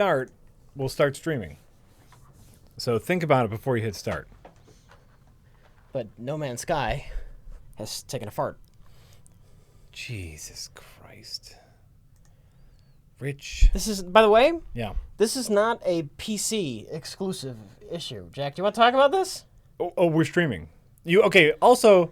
Start, we'll start streaming. So think about it before you hit start. But No Man's Sky has taken a fart. Jesus Christ. Rich. This is, by the way, Yeah. this is not a PC exclusive issue. Jack, do you want to talk about this? Oh, we're streaming. Okay? Also,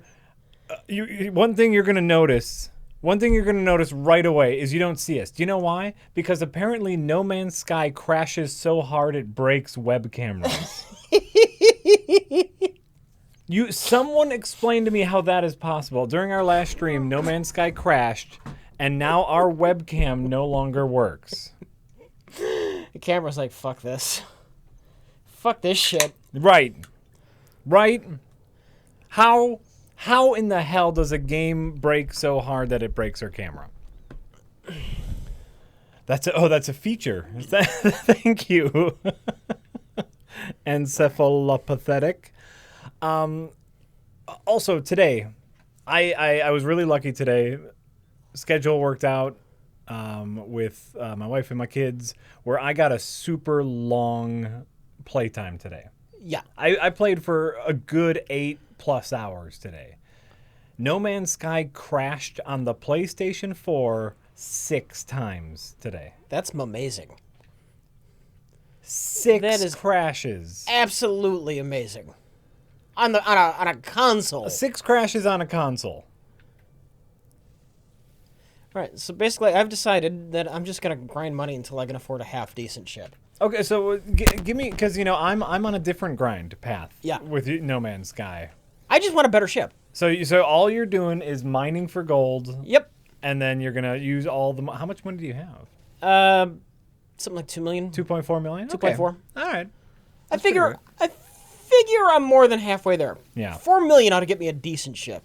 one thing you're gonna notice. One thing you're going to notice right away is you don't see us. Do you know why? Because apparently No Man's Sky crashes so hard it breaks web cameras. Someone explained to me how that is possible. During our last stream, No Man's Sky crashed, and now our webcam no longer works. The camera's like, fuck this. Fuck this shit. Right. Right? How in the hell does a game break so hard that it breaks our camera? That's a feature. Thank you. Encephalopathetic. Also today, I was really lucky today. Schedule worked out with my wife and my kids where I got a super long playtime today. Yeah. I played for a good 8+ hours today. No Man's Sky crashed on the PlayStation 4 6 times today. That's amazing. 6 That is crashes. Absolutely amazing. On a console. 6 crashes on a console. All right, so basically I've decided that I'm just going to grind money until I can afford a half decent ship. Okay, so give me, because I'm on a different grind path. Yeah. With No Man's Sky. I just want a better ship. So all you're doing is mining for gold. Yep. And then you're gonna use all the. How much money do you have? Something like 2 million. 2.4 million. 2.4. All right. I figure I'm more than halfway there. Yeah. 4 million ought to get me a decent ship.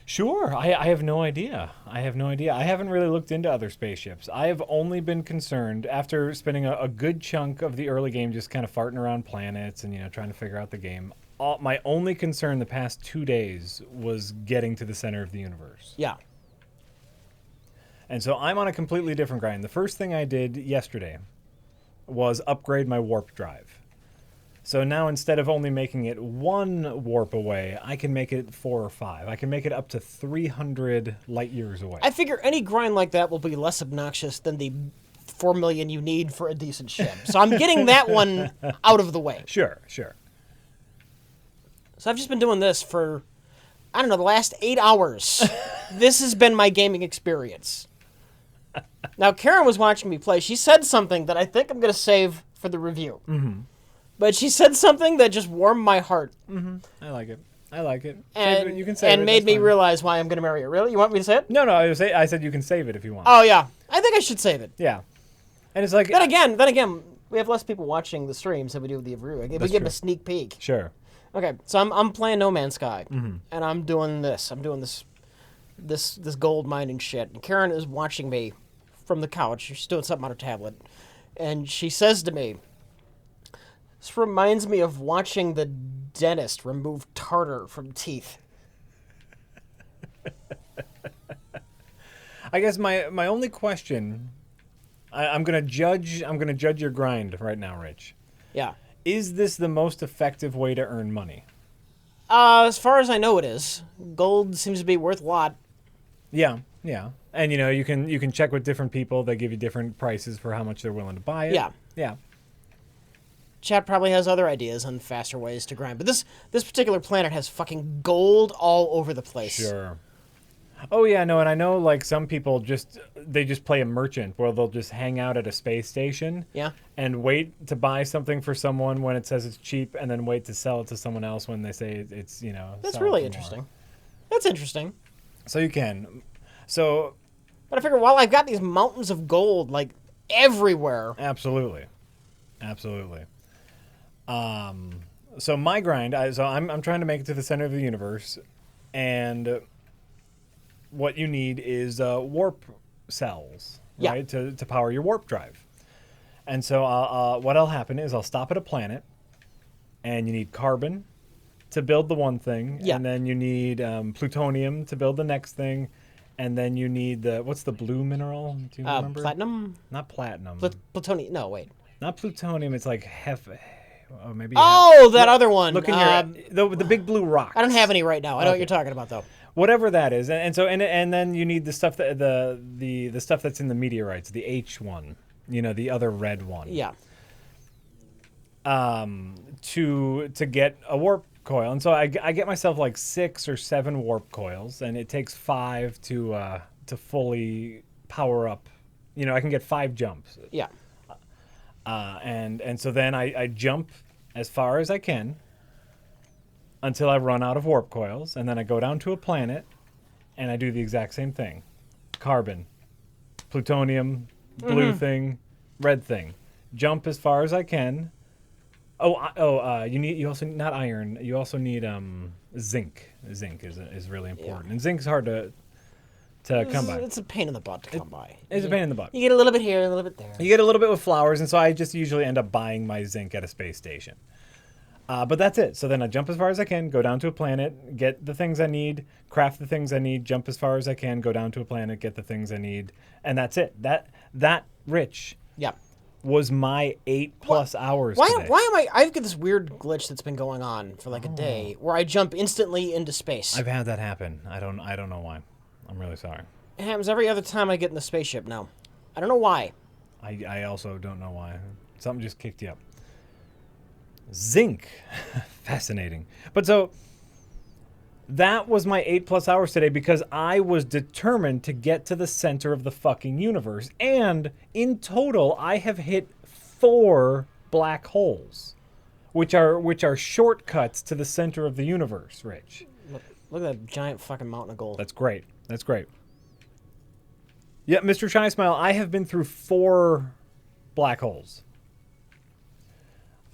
Sure. I have no idea. I haven't really looked into other spaceships. I have only been concerned after spending a good chunk of the early game just kind of farting around planets and trying to figure out the game. My only concern the past 2 days was getting to the center of the universe. Yeah. And so I'm on a completely different grind. The first thing I did yesterday was upgrade my warp drive. So now instead of only making it 1 warp away, I can make it 4 or 5. I can make it up to 300 light years away. I figure any grind like that will be less obnoxious than the 4 million you need for a decent ship. So I'm getting that one out of the way. Sure. So I've just been doing this for, I don't know, the last 8 hours. This has been my gaming experience. Now, Karen was watching me play. She said something that I think I'm going to save for the review. Mm-hmm. But she said something that just warmed my heart. Mm-hmm. I like it. And, you can save it. And made me fine. realize why I'm going to marry her. Really? You want me to say it? No. I said you can save it if you want. Oh, yeah. I think I should save it. Yeah. And it's like... Then again, we have less people watching the streams than we do the review. We give them a sneak peek. Sure. Okay, so I'm playing No Man's Sky, Mm-hmm. and I'm doing this. I'm doing this gold mining shit. And Karen is watching me from the couch. She's doing something on her tablet, and she says to me, "This reminds me of watching the dentist remove tartar from teeth." I guess my only question, I'm gonna judge your grind right now, Rich. Yeah. Is this the most effective way to earn money? As far as I know, it is. Gold seems to be worth a lot. Yeah. And you can check with different people. They give you different prices for how much they're willing to buy it. Yeah. Chat probably has other ideas on faster ways to grind, but this particular planet has fucking gold all over the place. Sure. Oh yeah, no, and I know like some people just play a merchant where they'll just hang out at a space station. Yeah. And wait to buy something for someone when it says it's cheap, and then wait to sell it to someone else when they say it's That's sell really for interesting. more. That's interesting. So you can, so. But I figure while I've got these mountains of gold like everywhere. Absolutely. So my grind, I'm trying to make it to the center of the universe, and what you need is warp cells, right, to power your warp drive. And so what'll happen is I'll stop at a planet, and you need carbon to build the one thing, and then you need plutonium to build the next thing, and then you need what's the blue mineral? Do you remember? Platinum? Not platinum. Plutonium. No, wait. Not plutonium. It's like Oh, maybe. That other one. Look in the big blue rock. I don't have any right now. I know what you're talking about though. Whatever that is, and then you need the stuff that the stuff that's in the meteorites, the H1, the other red one. Yeah. To get a warp coil, and so I get myself like 6 or 7 warp coils, and it takes 5 to fully power up. I can get 5 jumps. Yeah. And so then I jump as far as I can until I run out of warp coils, and then I go down to a planet, and I do the exact same thing. Carbon, plutonium, blue thing, red thing. Jump as far as I can. You also not iron. You also need zinc. Zinc is really important, and zinc is hard to come by. It's a pain in the butt to come by. It's a pain in the butt. You get a little bit here, a little bit there. You get a little bit with flowers, and so I just usually end up buying my zinc at a space station. But that's it. So then I jump as far as I can, go down to a planet, get the things I need, craft the things I need, jump as far as I can, go down to a planet, get the things I need, and that's it. That Rich. Yeah. Was my 8+ hours today. Why am I've got this weird glitch that's been going on for like a day where I jump instantly into space. I've had that happen. I don't know why. I'm really sorry. It happens every other time I get in the spaceship now. I don't know why. I also don't know why. Something just kicked you up. Zinc. Fascinating. But so that was my 8+ hours today because I was determined to get to the center of the fucking universe. And in total, I have hit 4 black holes, which are shortcuts to the center of the universe, Rich. Look at that giant fucking mountain of gold. That's great. That's great. Yeah, Mr. Shy Smile, I have been through 4 black holes.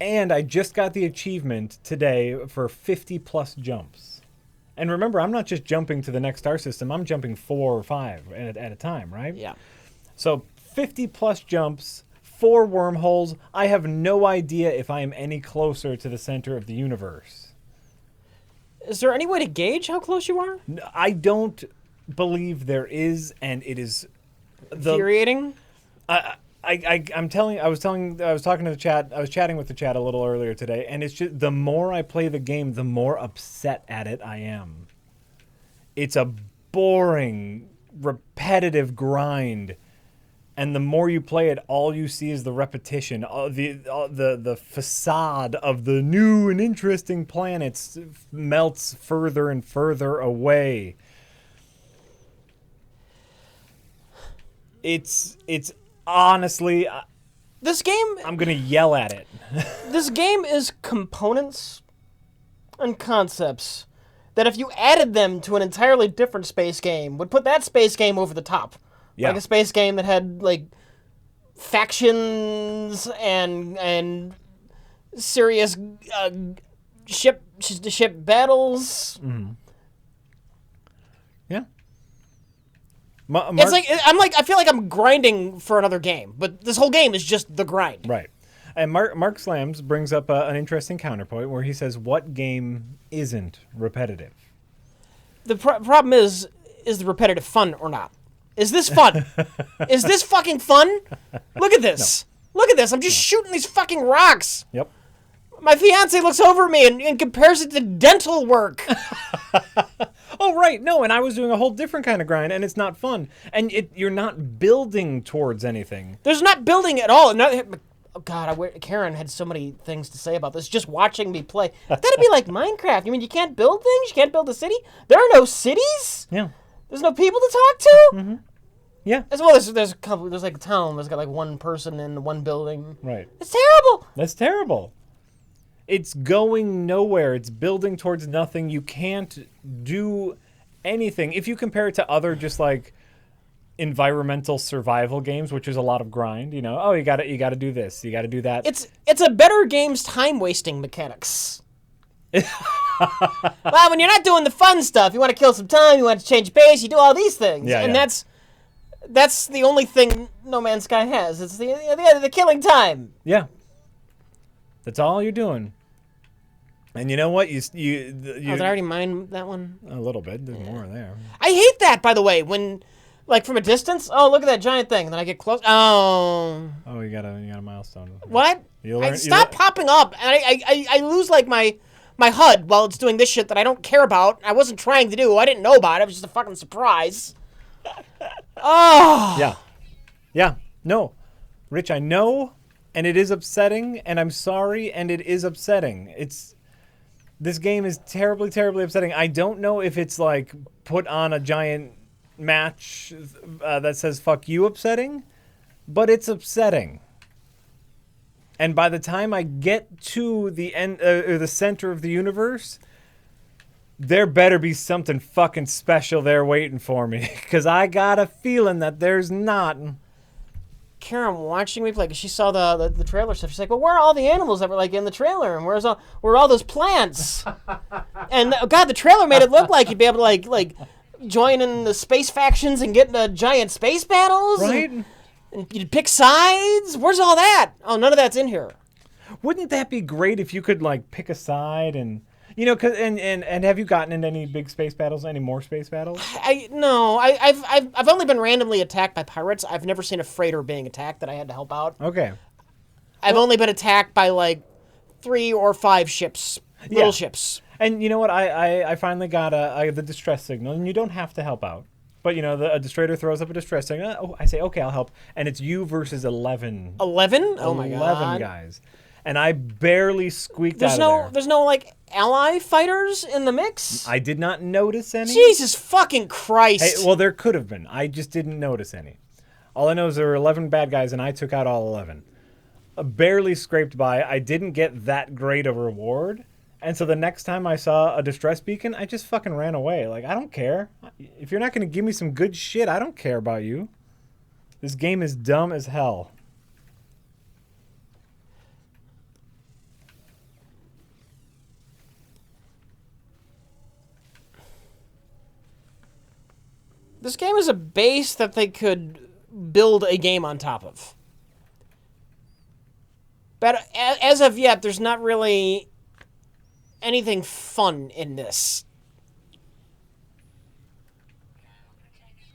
And I just got the achievement today for 50+ jumps. And remember, I'm not just jumping to the next star system. I'm jumping 4 or 5 at a time, right? Yeah. So 50+ jumps, 4 wormholes. I have no idea if I am any closer to the center of the universe. Is there any way to gauge how close you are? I don't believe there is, and it is infuriating. I'm telling. I was talking to the chat. I was chatting with the chat a little earlier today, and it's just the more I play the game, the more upset at it I am. It's a boring, repetitive grind, and the more you play it, all you see is the repetition. The facade of the new and interesting planets melts further and further away. It's honestly, this game, I'm going to yell at it. This game is components and concepts that if you added them to an entirely different space game would put that space game over the top. Yeah. Like a space game that had like factions and serious ship battles. Mm-hmm. Yeah. It's like I feel like I'm grinding for another game, but this whole game is just the grind. Right. And Mark Slams brings up an interesting counterpoint where he says, "What game isn't repetitive?" The problem is the repetitive fun or not? Is this fun? Is this fucking fun? Look at this. No. Look at this. I'm just shooting these fucking rocks. Yep. My fiance looks over at me and compares it to dental work. Oh, right. No, and I was doing a whole different kind of grind, and it's not fun. And you're not building towards anything. There's not building at all. Oh, God, Karen had so many things to say about this, just watching me play. That'd be like Minecraft. You mean you can't build things? You can't build a city? There are no cities? Yeah. There's no people to talk to? Mm-hmm. Yeah. As well, there's a couple, there's like a town that's got like one person in one building. Right. It's terrible. That's terrible. It's going nowhere. It's building towards nothing. You can't do anything. If you compare it to other just like environmental survival games, which is a lot of grind, you got to do this, you got to do that. It's a better game's time wasting mechanics. Well, when you're not doing the fun stuff, you want to kill some time, you want to change base, you do all these things, that's the only thing No Man's Sky has. It's the killing time. Yeah. That's all you're doing. And you know what? You did I already mine that one? a little bit. There's more there. I hate that, by the way, when, like, from a distance, oh, look at that giant thing, and then I get close. Oh. Oh, you got a milestone. What? You'll I learn, stop popping up, and I lose, like, my HUD while it's doing this shit that I don't care about. I wasn't trying to do. I didn't know about it. It was just a fucking surprise. Oh. Yeah. Yeah. No. Rich, I know, and it is upsetting, and I'm sorry, and it is upsetting. This game is terribly, terribly upsetting. I don't know if it's, like, put on a giant match that says fuck you upsetting, but it's upsetting. And by the time I get to the end or the center of the universe, there better be something fucking special there waiting for me, because I got a feeling that there's not. Karen watching me play, because she saw the trailer stuff. She's like, well, where are all the animals that were, like, in the trailer? And where are all those plants? And, God, the trailer made it look like you'd be able to, like join in the space factions and get into giant space battles. Right? And you'd pick sides? Where's all that? Oh, none of that's in here. Wouldn't that be great if you could, like, pick a side and... You know, and have you gotten into any big space battles? Any more space battles? No. I've only been randomly attacked by pirates. I've never seen a freighter being attacked that I had to help out. Okay. I've only been attacked by like 3 or 5 ships, little ships. And you know what? I finally got the distress signal, and you don't have to help out. But you know, a destroyer throws up a distress signal. Oh, I say, okay, I'll help, and it's you versus 11. 11? Oh my god. 11 guys. And I barely squeaked out of there. There's no, like, ally fighters in the mix? I did not notice any. Jesus fucking Christ. Hey, well, there could have been. I just didn't notice any. All I know is there were 11 bad guys, and I took out all 11. Barely scraped by. I didn't get that great a reward. And so the next time I saw a distress beacon, I just fucking ran away. Like, I don't care. If you're not going to give me some good shit, I don't care about you. This game is dumb as hell. This game is a base that they could build a game on top of. But as of yet, there's not really anything fun in this.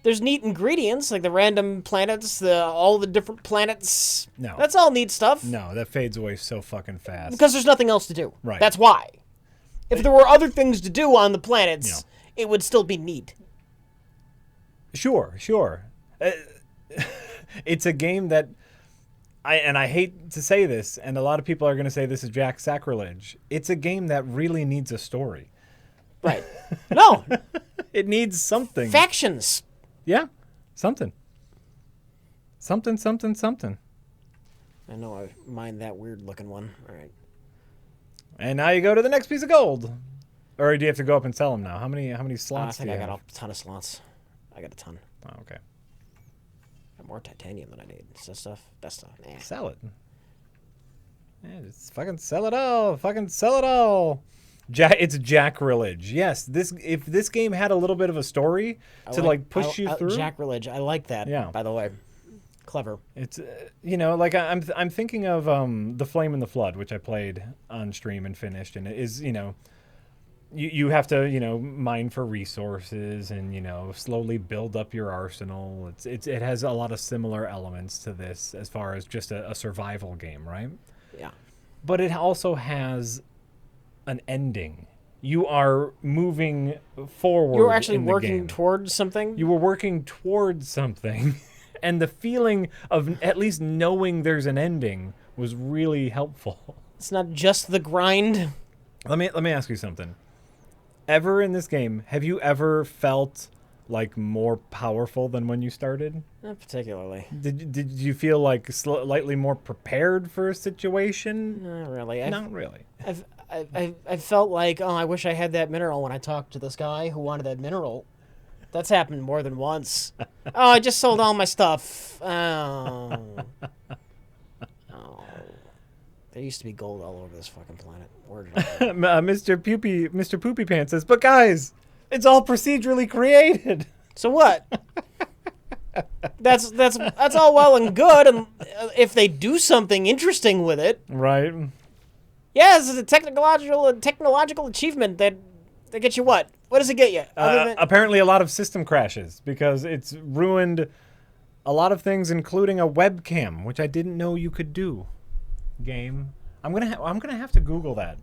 There's neat ingredients, like the random planets, all the different planets. No. That's all neat stuff. No, that fades away so fucking fast. Because there's nothing else to do. Right. That's why. If there were other things to do on the planets, it would still be neat. Sure. It's a game that, I hate to say this, and a lot of people are going to say this is Jack sacrilege. It's a game that really needs a story. Right. No. It needs something. Factions. Yeah. Something. Something. I know I mind that weird looking one. All right. And now you go to the next piece of gold. Or do you have to go up and sell them now? How many slots I think do you I got have? a ton of slots. I got a ton. Oh, okay. Got more titanium than I need. That stuff. Nah. Sell it. Yeah, just fucking sell it all. Fucking sell it all. It's Jackrilage. Yes, if this game had a little bit of a story to push you through. Jackrilage. I like that. Yeah. By the way, clever. It's like I'm thinking of The Flame and the Flood, which I played on stream and finished, and it is you have to mine for resources and slowly build up your arsenal. It has a lot of similar elements to this as far as just a survival game, right? Yeah. But it also has an ending. You are moving forward. You were actually in the working game. towards something? You were working towards something. And the feeling of at least knowing there's an ending was really helpful. It's not just the grind. Let me ask you something. Ever in this game, have you ever felt like more powerful than when you started? Not particularly. Did you feel like slightly more prepared for a situation? Not really. Not really. I felt like, I wish I had that mineral when I talked to this guy who wanted that mineral. That's happened more than once. I just sold all my stuff. Oh. There used to be gold all over this fucking planet. Where did I go? Mr. Poopy Pants says, but guys, it's all procedurally created. So what? That's all well and good, and if they do something interesting with it, right? Yeah, this is a technological achievement that gets you what? What does it get you? Apparently a lot of system crashes because it's ruined a lot of things, including a webcam, which I didn't know you could do. Game. I'm gonna have to Google that.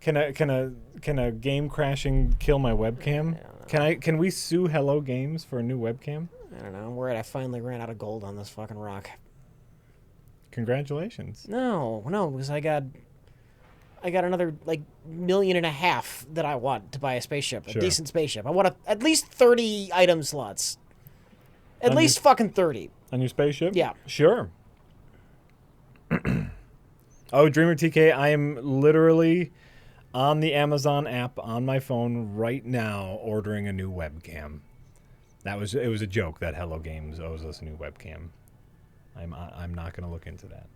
Can a game crashing kill my webcam? Can we sue Hello Games for a new webcam? I don't know. I'm worried I finally ran out of gold on this fucking rock. Congratulations. No, because I got another like $1.5 million that I want to buy a spaceship, a decent spaceship. I want at least 30 item slots. At least fucking 30. On your spaceship? Yeah. Sure. Oh, Dreamer TK, I am literally on the Amazon app on my phone right now ordering a new webcam. It was a joke that Hello Games owes us a new webcam. I'm not going to look into that.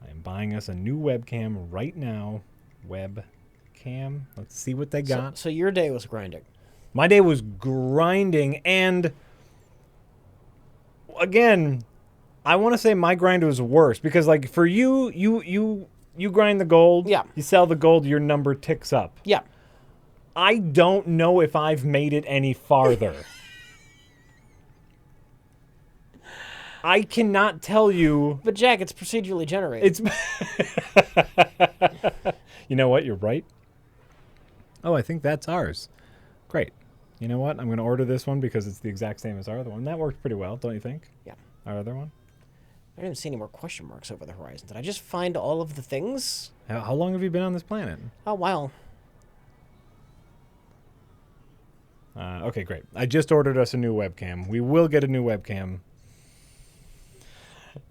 I am buying us a new webcam right now. Webcam. Let's see what they got. So your day was grinding. My day was grinding, and again, I want to say my grind was worse because, like, for you grind the gold. Yeah. You sell the gold, your number ticks up. Yeah. I don't know if I've made it any farther. I cannot tell you. But Jack, it's procedurally generated. You know what? You're right. Oh, I think that's ours. Great. You know what? I'm going to order this one because it's the exact same as our other one. That worked pretty well, don't you think? Yeah. Our other one? I didn't see any more question marks over the horizon. Did I just find all of the things? How long have you been on this planet? Oh, wow. Okay, great. I just ordered us a new webcam. We will get a new webcam.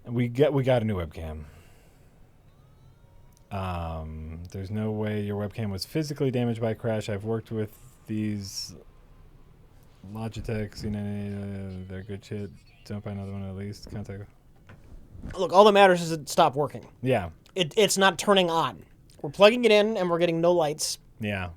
We got a new webcam. There's no way your webcam was physically damaged by a crash. I've worked with these Logitechs, they're good shit. Don't buy another one at least. Contact. Look, all that matters is it stopped working. Yeah. It's not turning on. We're plugging it in and we're getting no lights. Yeah.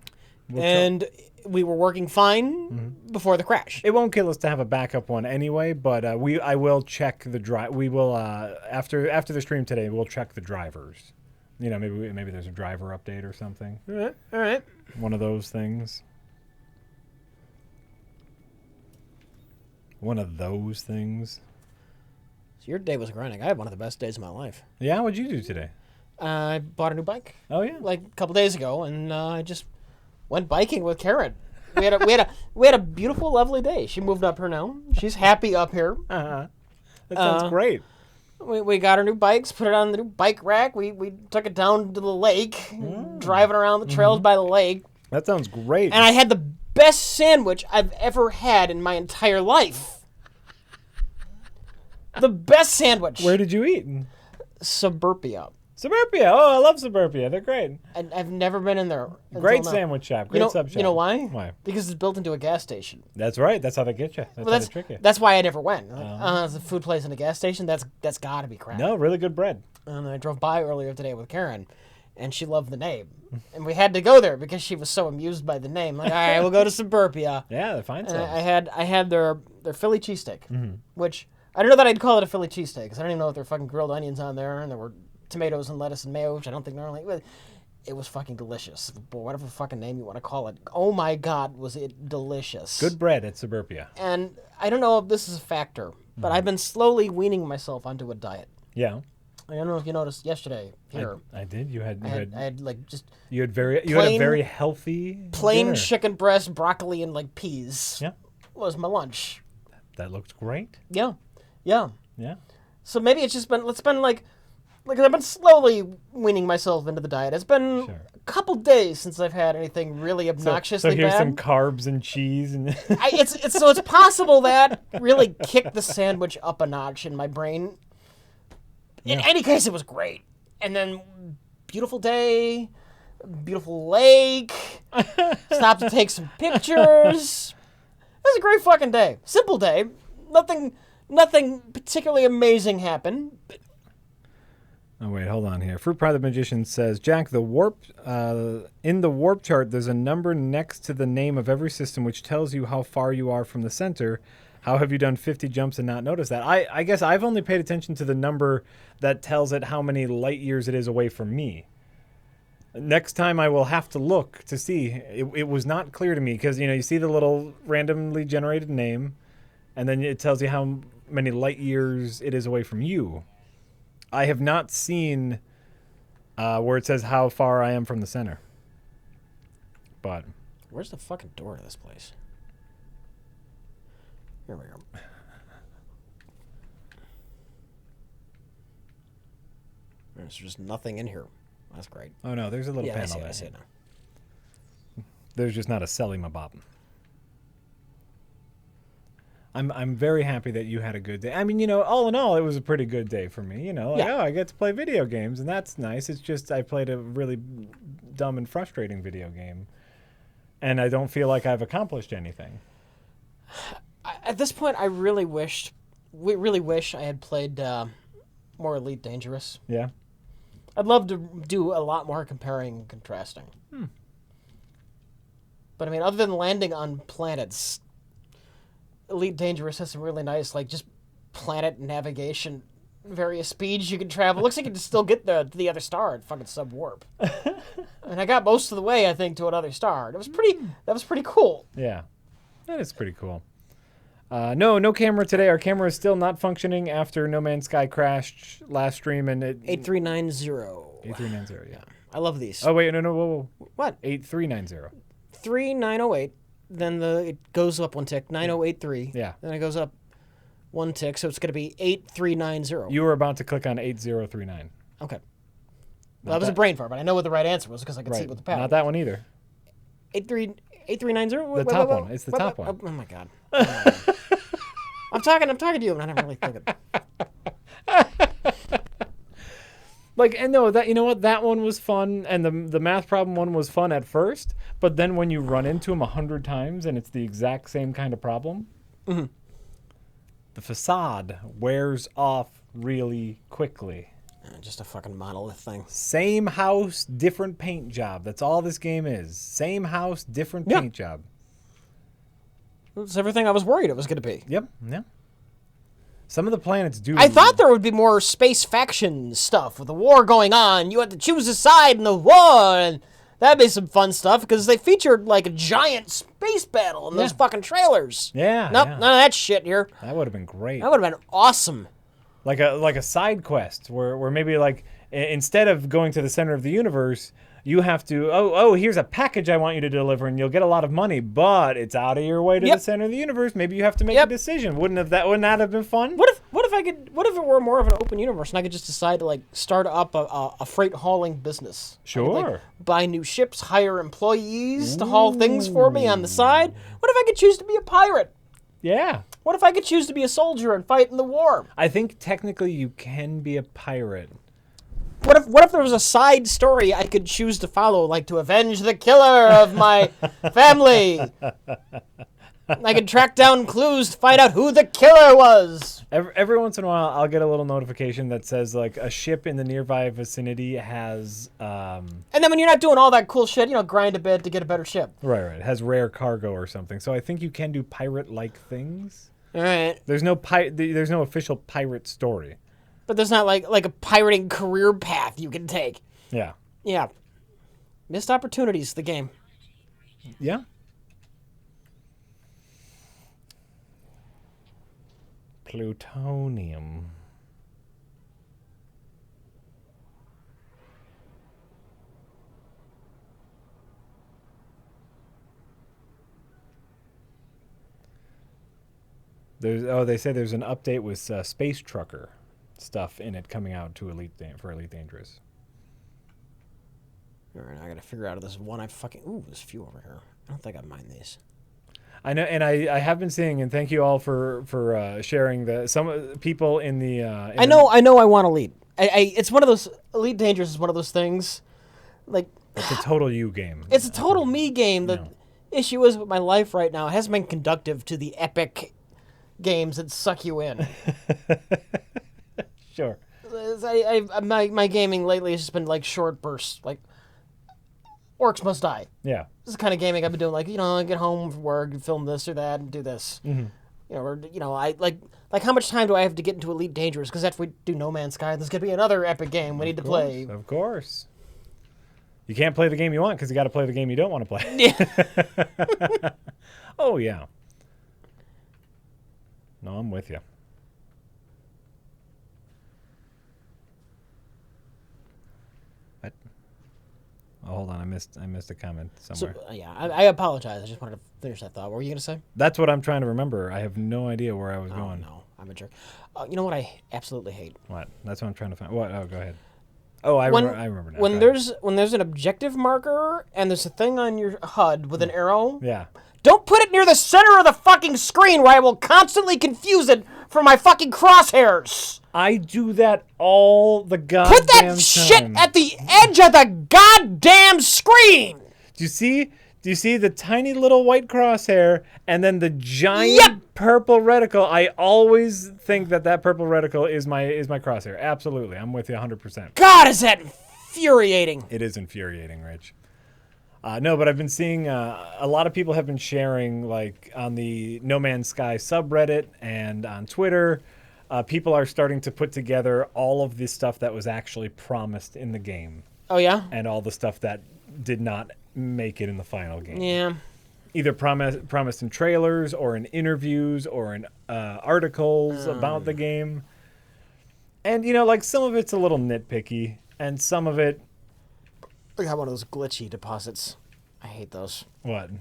We were working fine before the crash. It won't kill us to have a backup one anyway, but I will check the drive. We will after the stream today. We'll check the drivers. Maybe there's a driver update or something. All right. One of those things. One of those things. So your day was grinding. I had one of the best days of my life. Yeah, what'd you do today? I bought a new bike. Oh yeah, like a couple days ago, and I just went biking with Karen. We had a beautiful, lovely day. She moved up here now. She's happy up here. That sounds great. We got our new bikes, put it on the new bike rack. We took it down to the lake, driving around the trails by the lake. That sounds great. And I had the best sandwich I've ever had in my entire life. The best sandwich. Where did you eat? Suburbia. Suburbia. Oh, I love Suburbia. They're great. I've never been in there. Great sandwich shop. Great sub shop. You know why? Why? Because it's built into a gas station. That's right. That's how they get you. That's how they trick you. That's why I never went. It's a food place in a gas station. That's got to be crap. No, really good bread. And I drove by earlier today with Karen, and she loved the name. And we had to go there because she was so amused by the name. Like, all right, we'll go to Suburbia. Yeah, they're fine. I had their Philly cheesesteak, which I don't know that I'd call it a Philly cheesesteak because I don't even know if there were fucking grilled onions on there, and there were tomatoes and lettuce and mayo, which I don't think normally. It was fucking delicious. Whatever fucking name you want to call it. Oh my God, was it delicious. Good bread at Suburbia. And I don't know if this is a factor, but I've been slowly weaning myself onto a diet. Yeah. I don't know if you noticed yesterday here. I did. You had You had a very healthy plain dinner. chicken breast, broccoli, and like peas. Yeah. Was my lunch. That looked great. Yeah. Yeah. So maybe it's been like I've been slowly weaning myself into the diet. It's been a couple days since I've had anything really obnoxiously so here's bad. some carbs and cheese and it's possible that really kicked the sandwich up a notch in my brain. In any case, it was great. And then beautiful day, beautiful lake. Stopped to take some pictures. It was a great fucking day. Simple day. Nothing particularly amazing happened. Oh, wait, hold on here. Fruit Pie the Magician says, Jack, in the warp chart, there's a number next to the name of every system which tells you how far you are from the center. How have you done 50 jumps and not noticed that? I guess I've only paid attention to the number that tells it how many light years it is away from me. Next time I will have to look to see. It was not clear to me because, you see the little randomly generated name, and then it tells you how many light years it is away from you. I have not seen where it says how far I am from the center. But where's the fucking door to this place? Here we go. There's just nothing in here. That's great. Oh no, there's a little panel there. I see it now. There's just not a Selima Bob. I'm very happy that you had a good day. I mean, all in all, it was a pretty good day for me. I get to play video games, and that's nice. It's just I played a really dumb and frustrating video game, and I don't feel like I've accomplished anything. At this point, I really wish I had played more Elite Dangerous. Yeah. I'd love to do a lot more comparing and contrasting. But I mean, other than landing on planets, Elite Dangerous has some really nice, just planet navigation, various speeds you can travel. Looks like you can still get to the other star at fucking subwarp. And I got most of the way, I think, to another star. That was pretty cool. Yeah, that is pretty cool. No camera today. Our camera is still not functioning after No Man's Sky crashed last stream, and it 8390. 8390. Yeah. I love these. Oh wait, no, whoa. What? 8390. 3908. Then it goes up one tick. 9083. Yeah. Then it goes up one tick, so it's going to be 8390. You were about to click on 8039. Okay. Well, that was a brain fart, but I know what the right answer was because I could see it with the pad. Not that one either. 8390. The top one. It's the top one. Oh my god. I'm talking to you, and I'm not really thinking. And no, that that one was fun, and the math problem one was fun at first, but then when you run into them 100 times and it's the exact same kind of problem, the facade wears off really quickly. Just a fucking monolith thing. Same house, different paint job. That's all this game is. Same house, different paint job. It's everything I was worried it was going to be. Yep. Yeah. Some of the planets do. I thought there would be more space faction stuff with the war going on. You had to choose a side in the war, and that'd be some fun stuff because they featured a giant space battle in those fucking trailers. Yeah. Nope, none of that shit here. That would have been great. That would have been awesome. Like a side quest where maybe instead of going to the center of the universe, you have to here's a package I want you to deliver, and you'll get a lot of money, but it's out of your way to the center of the universe. Maybe you have to make a decision. Wouldn't that have been fun? What if it were more of an open universe and I could just decide to start up a freight hauling business? Sure. I could, buy new ships, hire employees to haul things for me on the side. What if I could choose to be a pirate? Yeah. What if I could choose to be a soldier and fight in the war? I think technically you can be a pirate. What if there was a side story I could choose to follow, to avenge the killer of my family? I could track down clues to find out who the killer was. Every once in a while, I'll get a little notification that says a ship in the nearby vicinity has. And then when you're not doing all that cool shit, grind a bit to get a better ship. Right. It has rare cargo or something. So I think you can do pirate-like things. All right. There's no official pirate story. But there's not like a pirating career path you can take. Yeah. Yeah. Missed opportunities, the game. Yeah. Plutonium. They say there's an update with Space Trucker stuff in it coming out to Elite Dangerous. All right, I gotta figure out if this one there's a few over here. I don't think I mind these. I know, and I have been seeing, and thank you all for sharing some people in the. I know. I want Elite. It's one of those Elite Dangerous is one of those things, it's a total you game. It's a total me game. The issue is with my life right now. It hasn't been conductive to the epic games that suck you in. Sure. My gaming lately has just been short bursts, Orcs Must Die. Yeah. This is the kind of gaming I've been doing. I get home from work and film this or that and do this. Mm-hmm. I how much time do I have to get into Elite Dangerous? Because after we do No Man's Sky, there's gonna be another epic game we need to play. Of course. You can't play the game you want because you got to play the game you don't want to play. Yeah. Oh, yeah. No, I'm with you. What? Oh, hold on. I missed a comment somewhere. So, yeah, I apologize. I just wanted to finish that thought. What were you going to say? That's what I'm trying to remember. I have no idea where I was going. No, I'm a jerk. You know what I absolutely hate? What? That's what I'm trying to find. What? Oh, go ahead. Oh, I remember now. When Go ahead. when there's an objective marker and there's a thing on your HUD with an arrow, Yeah. don't put it near the center of the fucking screen where I will constantly confuse it for my fucking crosshairs. I do that all the goddamn Put that time. shit at the edge of the goddamn screen. Do you see? Do you see the tiny little white crosshair and then the giant Yep. purple reticle? I always think that purple reticle is my crosshair. Absolutely, I'm with you 100%. God, is that infuriating. It is infuriating, Rich. No, but I've been seeing a lot of people have been sharing, like on the No Man's Sky subreddit and on Twitter. People are starting to put together all of the stuff that was actually promised in the game Oh, yeah? and all the stuff that did not make it in the final game. Yeah. Either promised in trailers or in interviews or in articles about the game. And, you know, like some of it's a little nitpicky and some of it... I got one of those glitchy deposits. I hate those. What?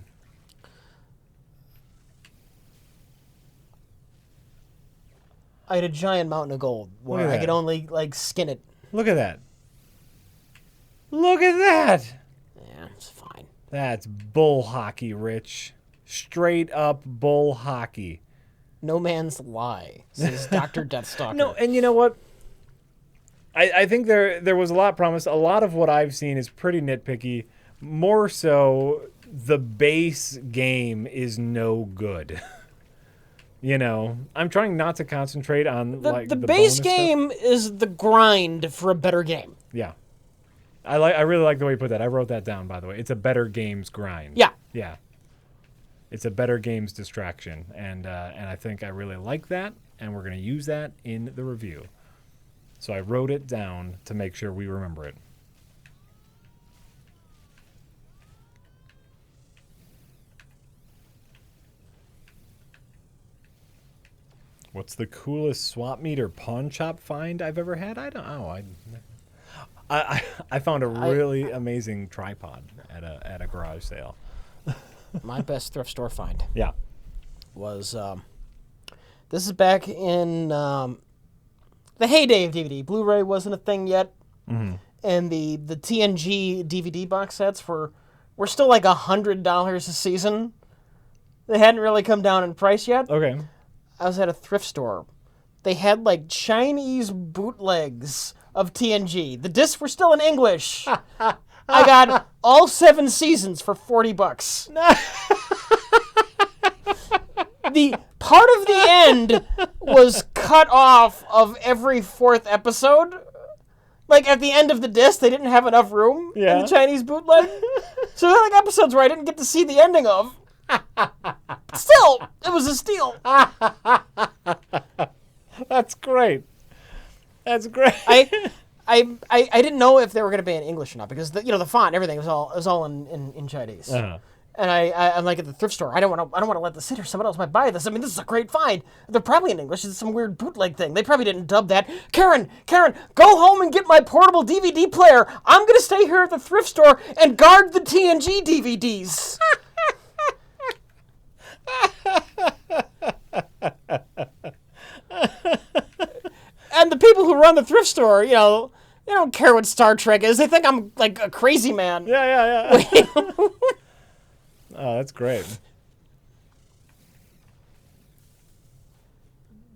I had a giant mountain of gold where Look at I that. could only, like, skin it. Look at that. Look at that. Yeah, it's fine. That's bull hockey, Rich. Straight up bull hockey. No man's lie, says Dr. Deathstalker. No, and you know what? I think there was a lot promised. A lot of what I've seen is pretty nitpicky. More so, the base game is no good. You know, I'm trying not to concentrate on the like base bonus stuff. game is the grind for a better game. Yeah, I really like the way you put that. I wrote that down, by the way. It's a better games grind. Yeah. Yeah. It's a better games distraction, and I think I really like that, and we're going to use that in the review. So I wrote it down to make sure we remember it. What's the coolest swap meet or pawn shop find I've ever had? I don't know. I found a really amazing tripod at a garage sale. My best thrift store find Yeah. was this is back in the heyday of DVD. Blu-ray wasn't a thing yet, and the TNG DVD box sets were still like $100 a season. They hadn't really come down in price yet. Okay. I was at a thrift store. They had like Chinese bootlegs of TNG. The discs were still in English. I got all 7 seasons for $40. The part of the end was cut off of every 4th episode. Like at the end of the disc, they didn't have enough room in Yeah. the Chinese bootleg. So there were like episodes where I didn't get to see the ending of. Still, it was a steal. That's great. That's great. I didn't know if they were going to be in English or not because the font and everything was all in Chinese. Uh-huh. And I'm like at the thrift store. I don't want to let this sit here. Someone else might buy this. I mean, this is a great find. They're probably in English. It's some weird bootleg thing. They probably didn't dub that. Karen, go home and get my portable DVD player. I'm gonna stay here at the thrift store and guard the TNG DVDs. And the people who run the thrift store, they don't care what Star Trek is. They think I'm like a crazy man. Yeah. Oh, that's great.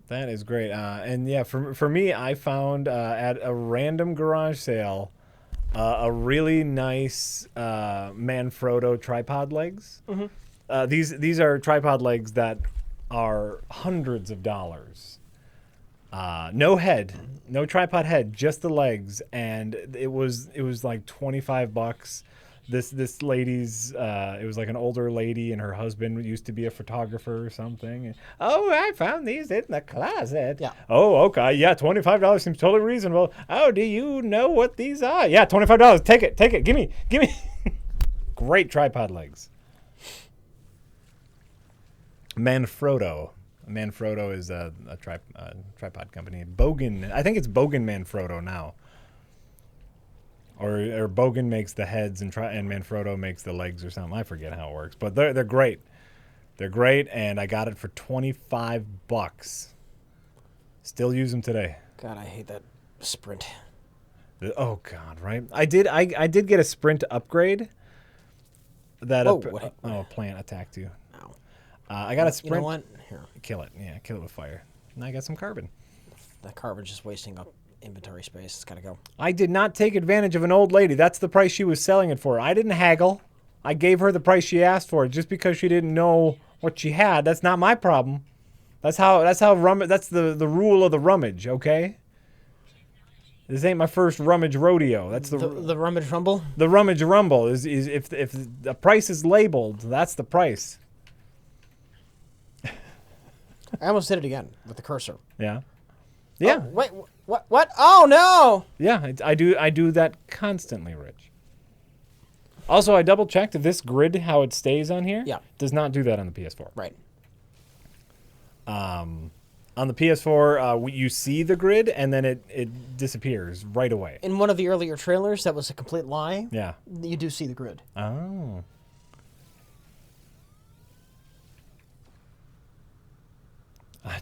That is great. And yeah, for me, I found at a random garage sale a really nice Manfrotto tripod legs. Mm-hmm. These are tripod legs that are hundreds of dollars. No head, no tripod head, just the legs, and it was like $25. this lady's it was like an older lady, and her husband used to be a photographer or something. And, oh, I found these in the closet. Yeah. Oh, okay. Yeah, $25 seems totally reasonable. Oh, do you know what these are? Yeah, $25. Take it. Give me. Great tripod legs. Manfrotto. Manfrotto is a tripod company. Bogan. I think it's Bogan Manfrotto now. Or Bogan makes the heads and Manfrotto makes the legs or something. I forget how it works, but they're great. They're great, and I got it for $25. Still use them today. God, I hate that Sprint. Oh God, right? I did get a Sprint upgrade. That Whoa, a plant attacked you. Ow. I got a Sprint. You know what? Here, Kill it. Yeah, kill it with fire. And I got some carbon. that carbon's just wasting up inventory space. It's got to go. I did not take advantage of an old lady. That's the price she was selling it for. I didn't haggle. I gave her the price she asked for just because she didn't know what she had. That's not my problem. That's the rule of the rummage, okay? This ain't my first rummage rodeo. That's the rummage rumble. The rummage rumble is if the price is labeled, that's the price. I almost did it again with the cursor. Yeah. Yeah. Oh, wait, what? Oh no! Yeah, I do that constantly, Rich. Also, I double checked this grid, how it stays on here. Yeah. Does not do that on the PS4. Right. On the PS4, you see the grid and then it disappears right away. In one of the earlier trailers, that was a complete lie. Yeah. You do see the grid. Oh.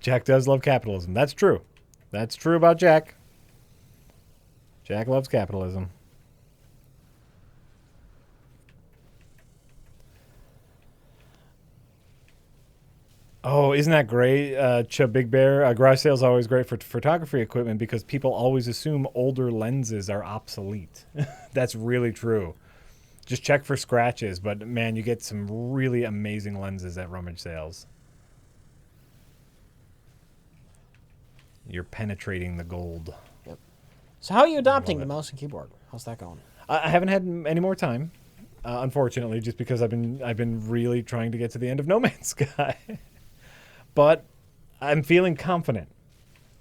Jack does love capitalism. That's true. That's true about Jack. Jack loves capitalism. Oh, isn't that great? Big Bear, garage sales is always great for photography equipment because people always assume older lenses are obsolete. That's really true. Just check for scratches, but man, you get some really amazing lenses at rummage sales. You're penetrating the gold. Yep. So how are you adopting the mouse and keyboard? How's that going? I haven't had any more time, unfortunately, just because I've been really trying to get to the end of No Man's Sky. But I'm feeling confident,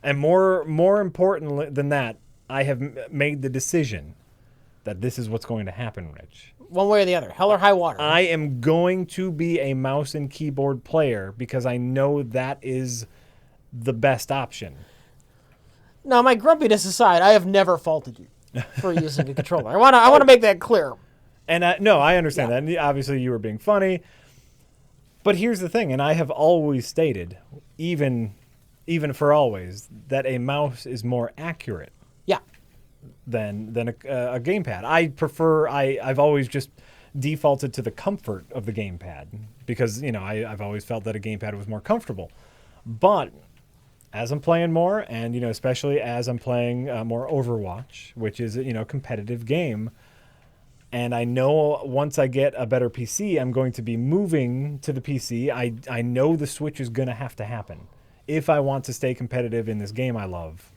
and more important than that, I have made the decision that this is what's going to happen, Rich. One way or the other, hell or high water. I am going to be a mouse and keyboard player because I know that is the best option. Now, my grumpiness aside, I have never faulted you for using a controller. I want to make that clear. And no, I understand that. And obviously, you were being funny. But here's the thing, and I have always stated, even for always, that a mouse is more accurate. Yeah. Than a gamepad. I've always just defaulted to the comfort of the gamepad because I've always felt that a gamepad was more comfortable. But as I'm playing more, and especially as I'm playing more Overwatch, which is a competitive game, and I know once I get a better PC, I'm going to be moving to the PC. I know the switch is going to have to happen if I want to stay competitive in this game I love.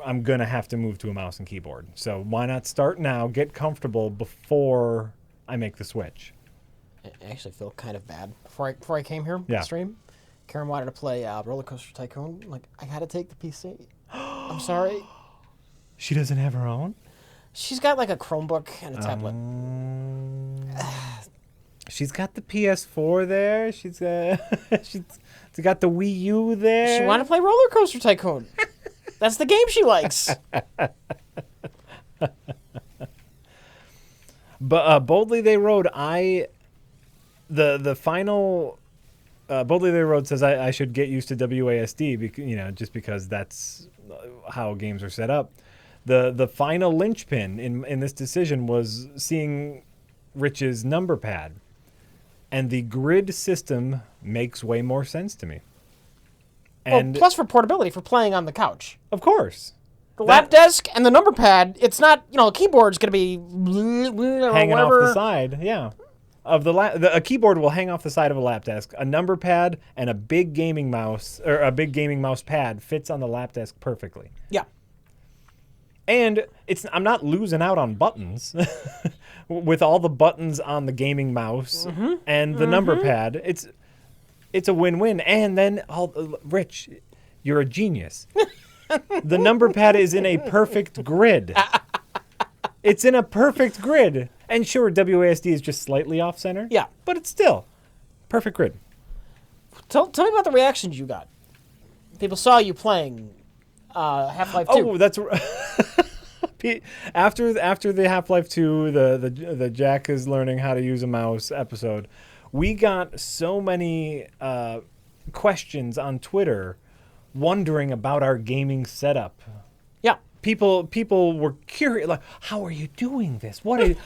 I'm going to have to move to a mouse and keyboard. So why not start now, get comfortable before I make the switch? I actually feel kind of bad. Before I came here to stream, Karen wanted to play Roller Coaster Tycoon. I'm like, I got to take the PC. I'm sorry. She doesn't have her own? She's got like a Chromebook and a tablet. She's got the PS4 there. She's got the Wii U there. She wanted to play Roller Coaster Tycoon. That's the game she likes. But Boldly They Rode, the final Boldly They Rode says I should get used to WASD, just because that's how games are set up. The final linchpin in this decision was seeing Rich's number pad, and the grid system makes way more sense to me. And plus for portability, for playing on the couch. Of course. The lap desk and the number pad, it's not, a keyboard's going to be hanging off the side, yeah. A keyboard will hang off the side of a lap desk. A number pad and a big gaming mouse, or a big gaming mouse pad, fits on the lap desk perfectly. Yeah. And I'm not losing out on buttons with all the buttons on the gaming mouse and the number pad. It's a win-win. And then Rich, you're a genius. The number pad is in a perfect grid. It's in a perfect grid. And sure, WASD is just slightly off center. Yeah. But it's still perfect grid. Tell me about the reactions you got. People saw you playing Half-Life 2. Oh, that's after the Half-Life 2, the Jack is learning how to use a mouse episode. We got so many questions on Twitter wondering about our gaming setup. Yeah. People were curious, like, how are you doing this? What?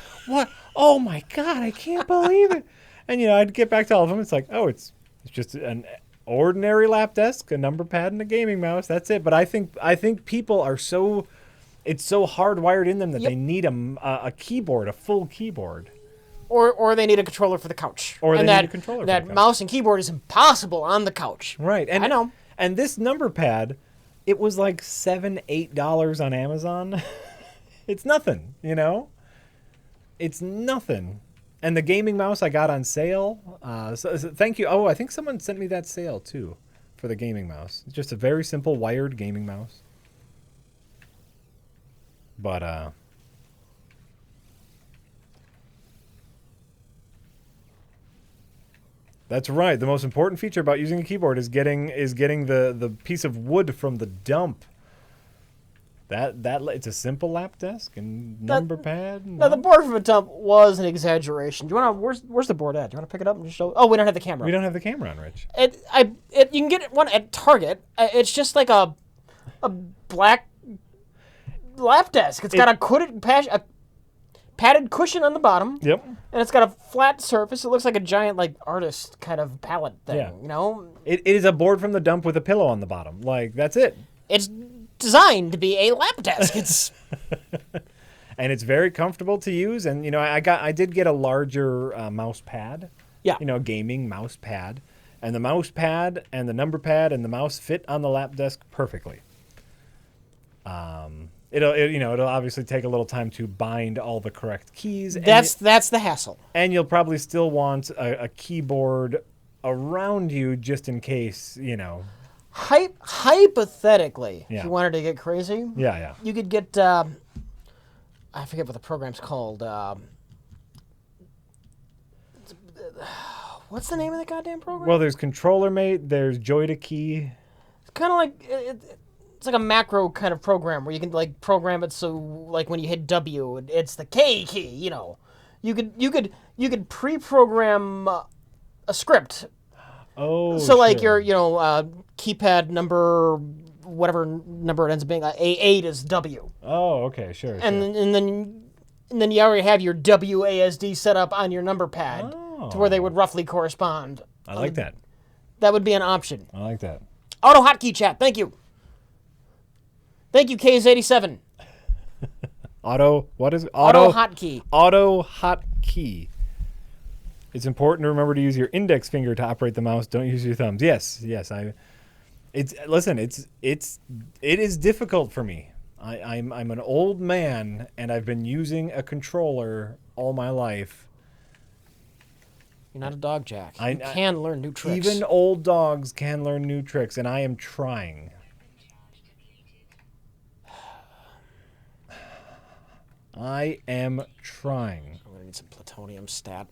Oh my God, I can't believe it. And I'd get back to all of them. It's like, oh, it's just an ordinary lap desk, a number pad, and a gaming mouse. That's it. But I think people are it's so hardwired in them that they need a keyboard, a full keyboard. Or they need a controller for the couch. Or need a controller for the couch. That mouse and keyboard is impossible on the couch. Right. And I know. And this number pad, it was like $7-8 on Amazon. It's nothing, It's nothing. And the gaming mouse I got on sale. So thank you. Oh, I think someone sent me that sale too for the gaming mouse. It's just a very simple wired gaming mouse. But that's right. The most important feature about using a keyboard is getting the piece of wood from the dump. That it's a simple lap desk and number pad. Now the board from a dump was an exaggeration. Do you want to? Where's the board at? Do you want to pick it up and just show? Oh, we don't have the camera. We don't have the camera on, Rich. You can get one at Target. It's just like a black lap desk. It's got a padded cushion on the bottom. Yep. And it's got a flat surface. It looks like a giant artist kind of palette thing. Yeah. It is a board from the dump with a pillow on the bottom. Like, that's it. It's designed to be a lap desk. It's and it's very comfortable to use. And I did get a larger mouse pad. Yeah. Gaming mouse pad, and the mouse pad and the number pad and the mouse fit on the lap desk perfectly. It'll obviously take a little time to bind all the correct keys. That's the hassle. And you'll probably still want a keyboard around you just in case, Hypothetically, Yeah. if you wanted to get crazy, Yeah. you could get, I forget what the program's called. What's the name of the goddamn program? Well, there's Controller Mate, there's Joy to Key. It's kind of like, it's like a macro kind of program where you can program it so when you hit W, it's the K key, You could pre-program a script. Oh, so sure. your keypad number, whatever number it ends up being, A8 is W. Oh, okay, sure. And then you already have your WASD set up on your number pad to where they would roughly correspond. I like that. That would be an option. I like that. Auto hotkey chat. Thank you. Thank you, Ks87. What is it? Auto hotkey. Auto hotkey. It's important to remember to use your index finger to operate the mouse. Don't use your thumbs. Yes. It is difficult for me. I'm an old man, and I've been using a controller all my life. You're not a dog, Jack. You can learn new tricks. Even old dogs can learn new tricks, and I am trying. I am trying. I'm gonna need some plutonium stat.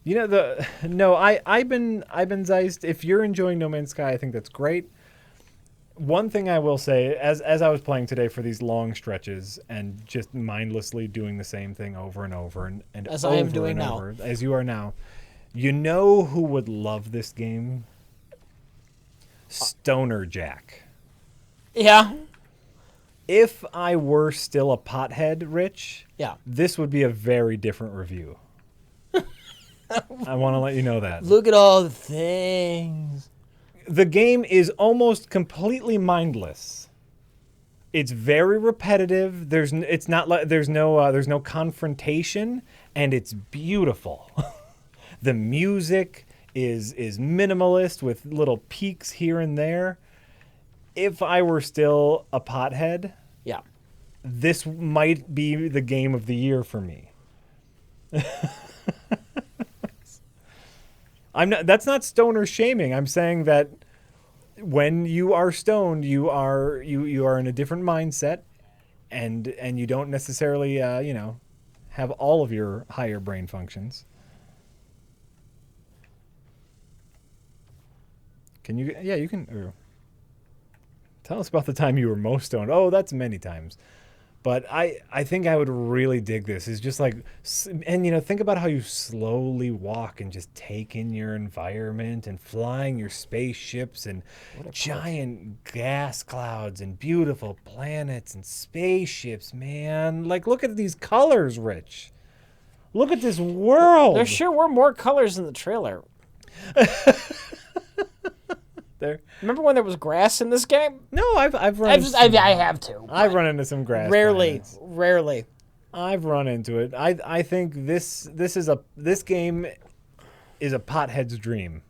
I've been zeiced. If you're enjoying No Man's Sky, I think that's great. One thing I will say, as I was playing today for these long stretches and just mindlessly doing the same thing over and over and as over I am doing and now, over, as you are now, who would love this game? Stoner Jack. Yeah. If I were still a pothead, Rich, Yeah. this would be a very different review. I want to let you know that. Look at all the things. The game is almost completely mindless. It's very repetitive. There's no confrontation, and it's beautiful. The music is minimalist with little peaks here and there. if I were still a pothead, Yeah. this might be the game of the year for me. That's not stoner shaming. I'm saying that when you are stoned, you are in a different mindset, and you don't necessarily have all of your higher brain functions. Can you? Yeah, you can. Tell us about the time you were most stoned. Oh, that's many times. But I think I would really dig this. It's just like, and think about how you slowly walk and just take in your environment and flying your spaceships and giant gas clouds and beautiful planets and spaceships, man. Like, look at these colors, Rich. Look at this world. There sure were more colors in the trailer. There. Remember when there was grass in this game? No, I've run. I have to. I've run into some grass. Rarely. I've run into it. I think this game is a pothead's dream.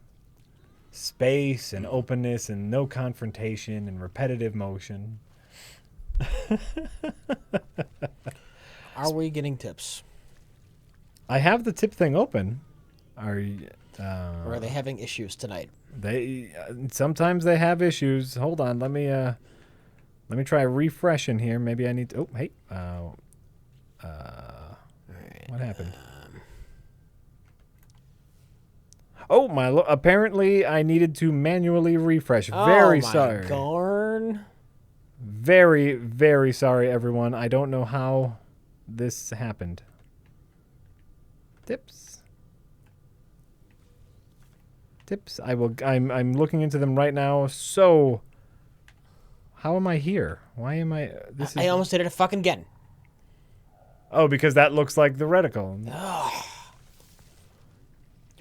Space and openness and no confrontation and repetitive motion. Are we getting tips? I have the tip thing open. Are you? Or are they having issues tonight? They sometimes they have issues. Hold on, let me try refreshing here. Maybe I need to. Oh, hey, what happened? Oh my! Apparently, I needed to manually refresh. Very sorry. Darn. Very, very sorry, everyone. I don't know how this happened. Tips. I'm looking into them right now. So, how am I here? Why am I? I almost did it fucking again. Oh, because that looks like the reticle. Oh.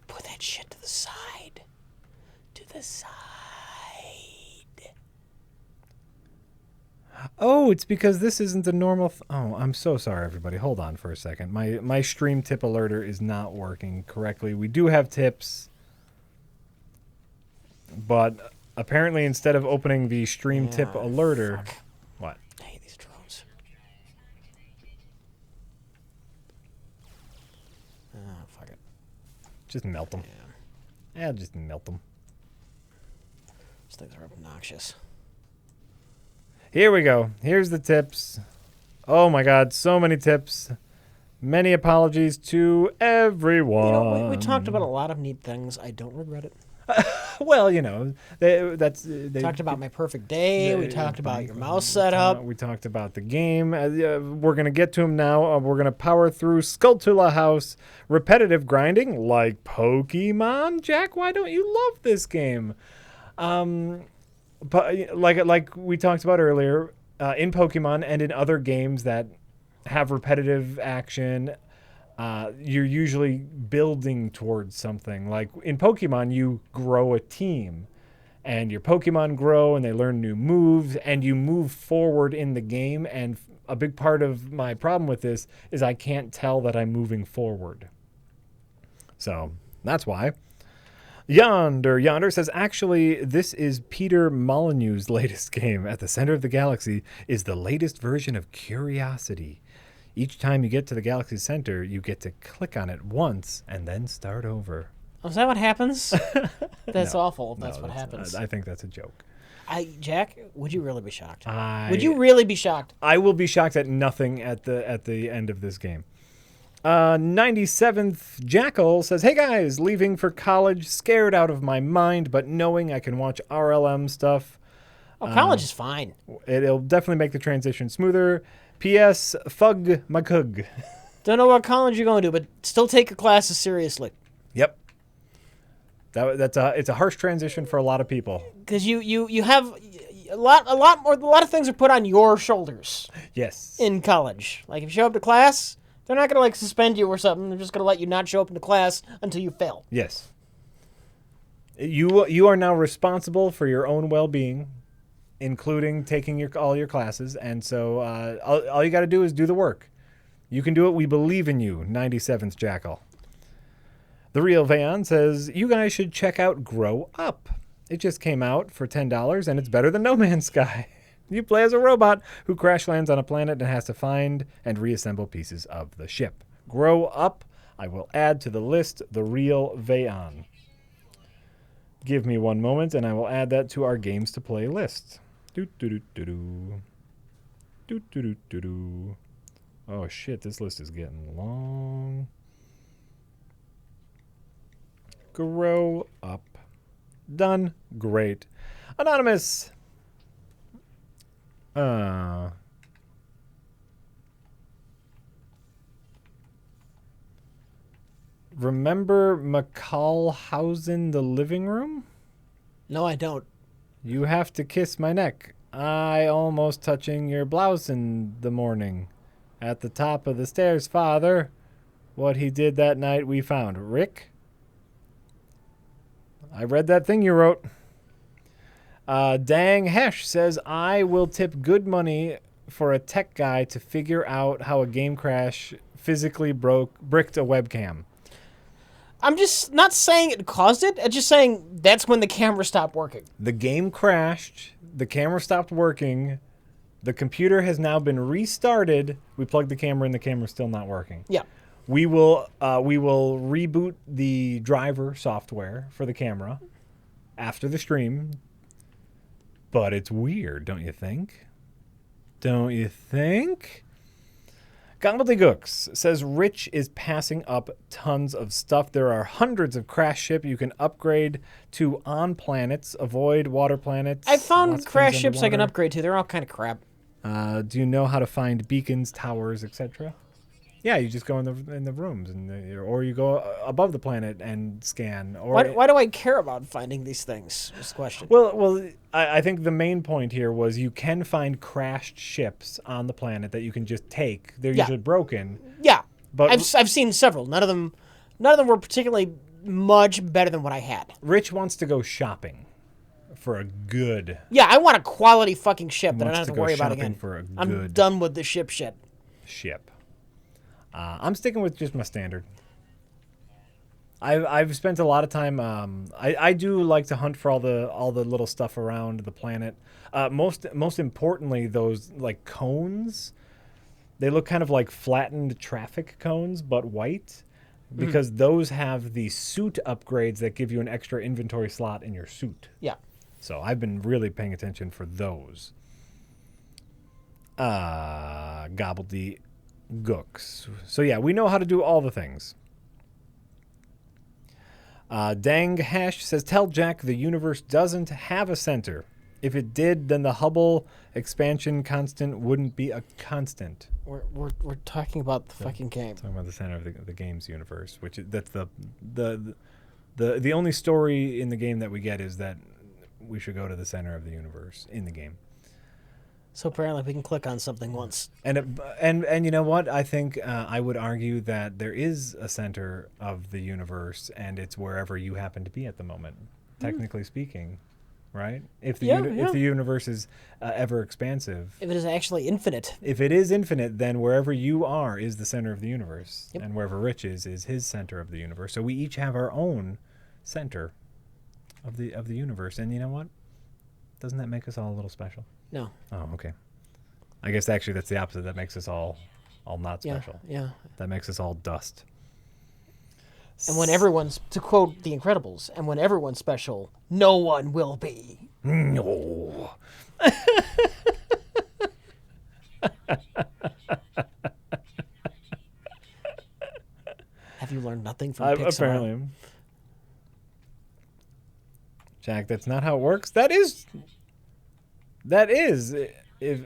Put that shit to the side. To the side. Oh, it's because this isn't the normal. Oh, I'm so sorry, everybody. Hold on for a second. My stream tip alerter is not working correctly. We do have tips. But apparently, instead of opening the stream tip alerter, fuck. What? I hate these drones. Fuck it. Just melt them. Yeah, just melt them. These things are obnoxious. Here we go. Here's the tips. Oh my God, so many tips. Many apologies to everyone. We talked about a lot of neat things. I don't regret it. Well, they talked about my perfect day. We talked about your mouse setup. We talked about the game. We're going to get to them now. We're going to power through Skulltula House. Repetitive grinding like Pokemon. Jack, why don't you love this game? But like we talked about earlier, in Pokemon and in other games that have repetitive action, you're usually building towards something. Like in Pokemon, you grow a team, and your Pokemon grow, and they learn new moves, and you move forward in the game. And a big part of my problem with this is I can't tell that I'm moving forward. So that's why. Yonder says, actually, this is Peter Molyneux's latest game. At the center of the galaxy is the latest version of Curiosity. Each time you get to the galaxy's center, you get to click on it once and then start over. Oh, is that what happens? That's awful if that's no, what happens. I think that's a joke. Jack, would you really be shocked? Would you really be shocked? I will be shocked at nothing at the end of this game. 97th Jackal says, hey guys, leaving for college, scared out of my mind, but knowing I can watch RLM stuff. Oh, college is fine. It'll definitely make the transition smoother. P.S. Fug my cug. Don't know what college you're going to, but still take your classes seriously. Yep. It's a harsh transition for a lot of people. Because you have a lot of things are put on your shoulders. Yes. In college, like if you show up to class, they're not gonna suspend you or something. They're just gonna let you not show up into class until you fail. Yes. You are now responsible for your own well-being, including taking all your classes, and so all you got to do is do the work. You can do it. We believe in you. 97th Jackal. The Real Vayon says, you guys should check out Grow Up. It just came out for $10, and it's better than No Man's Sky. You play as a robot who crash lands on a planet and has to find and reassemble pieces of the ship. Grow up. I will add to the list the real Vayon. Give me one moment, and I will add that to our games to play list. Do-do-do-do-do. Do-do-do-do-do. Oh, shit, this list is getting long. Grow up. Done. Great. Anonymous. Remember McCallhausen, the living room? No, I don't. You have to kiss my neck. I almost touching your blouse in the morning. At the top of the stairs, father. What he did that night we found. Rick? I read that thing you wrote. Dang Hesh says, I will tip good money for a tech guy to figure out how a game crash physically bricked a webcam. I'm just not saying it caused it. I'm just saying that's when the camera stopped working. The game crashed. The camera stopped working. The computer has now been restarted. We plugged the camera in. The camera's still not working. Yeah. We will reboot the driver software for the camera after the stream. But it's weird, don't you think? Don't you think? Gobbledygooks says Rich is passing up tons of stuff. There are hundreds of crash ship you can upgrade to on planets, avoid water planets. I found crash ships I can upgrade to. They're all kind of crap. Do you know how to find beacons, towers, etc.? Yeah, you just go in the rooms, or you go above the planet and scan. Or Why do I care about finding these things? Is the question. Well, I think the main point here was you can find crashed ships on the planet that you can just take. They're usually broken. Yeah, but I've seen several. None of them were particularly much better than what I had. Rich wants to go shopping for a good. Yeah, I want a quality fucking ship that I don't have to worry about again. I'm done with the ship shit. I'm sticking with just my standard. I've spent a lot of time. I do like to hunt for all the little stuff around the planet. Most importantly, those like cones. They look kind of like flattened traffic cones, but white, because those have the suit upgrades that give you an extra inventory slot in your suit. Yeah. So I've been really paying attention for those. Gobbledygooks. So yeah, we know how to do all the things. Dang Hash says, tell Jack the universe doesn't have a center. If it did, then the Hubble expansion constant wouldn't be a constant. We're talking about the fucking game. Talking about the center of the game's universe, that's the only story in the game that we get is that we should go to the center of the universe in the game. So apparently we can click on something once. And you know what? I think I would argue that there is a center of the universe, and it's wherever you happen to be at the moment, technically speaking, right? If the universe is ever expansive. If it is actually infinite. If it is infinite, then wherever you are is the center of the universe. Yep. And wherever Rich is his center of the universe. So we each have our own center of the universe. And you know what? Doesn't that make us all a little special? No. Oh, okay. I guess actually that's the opposite. That makes us all not special. Yeah. That makes us all dust. And when everyone's, to quote The Incredibles, and when everyone's special, no one will be. No. Have you learned nothing from Pixar? Apparently. Jack, that's not how it works. That is if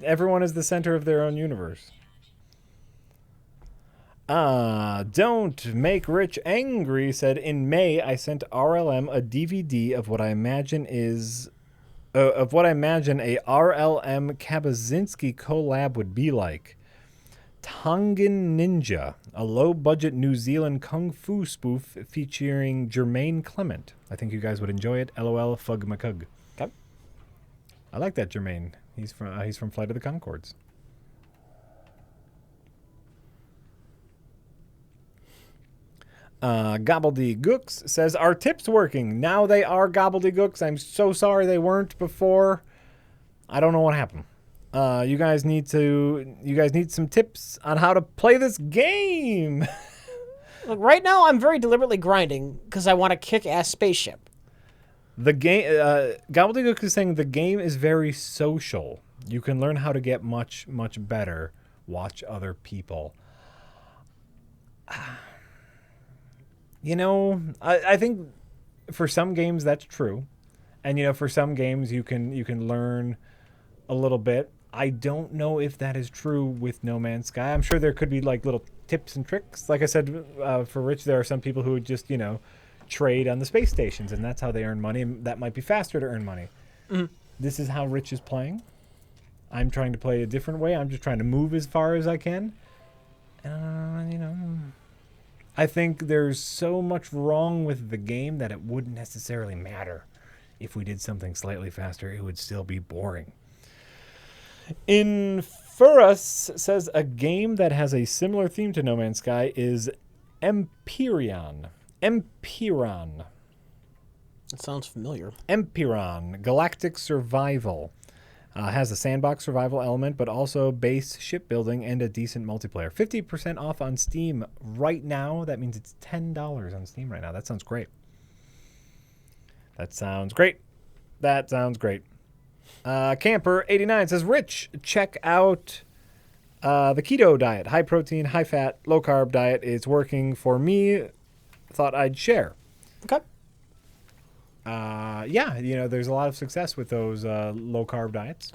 everyone is the center of their own universe. Don't make Rich angry said, in May I sent RLM a DVD of what I imagine a RLM Kabazinski collab would be like. Tongan Ninja, a low-budget New Zealand kung fu spoof featuring Jermaine Clement. I think you guys would enjoy it. LOL, Fug McCug. Okay. I like that Jermaine. He's from Flight of the Conchords. Gobbledygooks says, "Are tips working? Now they are gobbledygooks. I'm so sorry they weren't before. I don't know what happened. You guys need some tips on how to play this game." Look, right now I'm very deliberately grinding because I want a kick-ass spaceship. The game, Gobbledygook is saying the game is very social. You can learn how to get much, much better. Watch other people. I think for some games that's true, and for some games you can learn a little bit. I don't know if that is true with No Man's Sky. I'm sure there could be like little tips and tricks. Like I said, for Rich, there are some people who would just trade on the space stations, and that's how they earn money. And that might be faster to earn money. This is how Rich is playing. I'm trying to play a different way. I'm just trying to move as far as I can. I think there's so much wrong with the game that it wouldn't necessarily matter. If we did something slightly faster, it would still be boring. Infurus says a game that has a similar theme to No Man's Sky is Empyrean. That sounds familiar. Empyrean, Galactic Survival. Has a sandbox survival element, but also base shipbuilding and a decent multiplayer. 50% off on Steam right now. That means it's $10 on Steam right now. That sounds great. Camper89 says, "Rich, check out the keto diet. High protein, high fat, low carb diet. It's working for me. Thought I'd share." Okay. There's a lot of success with those low carb diets.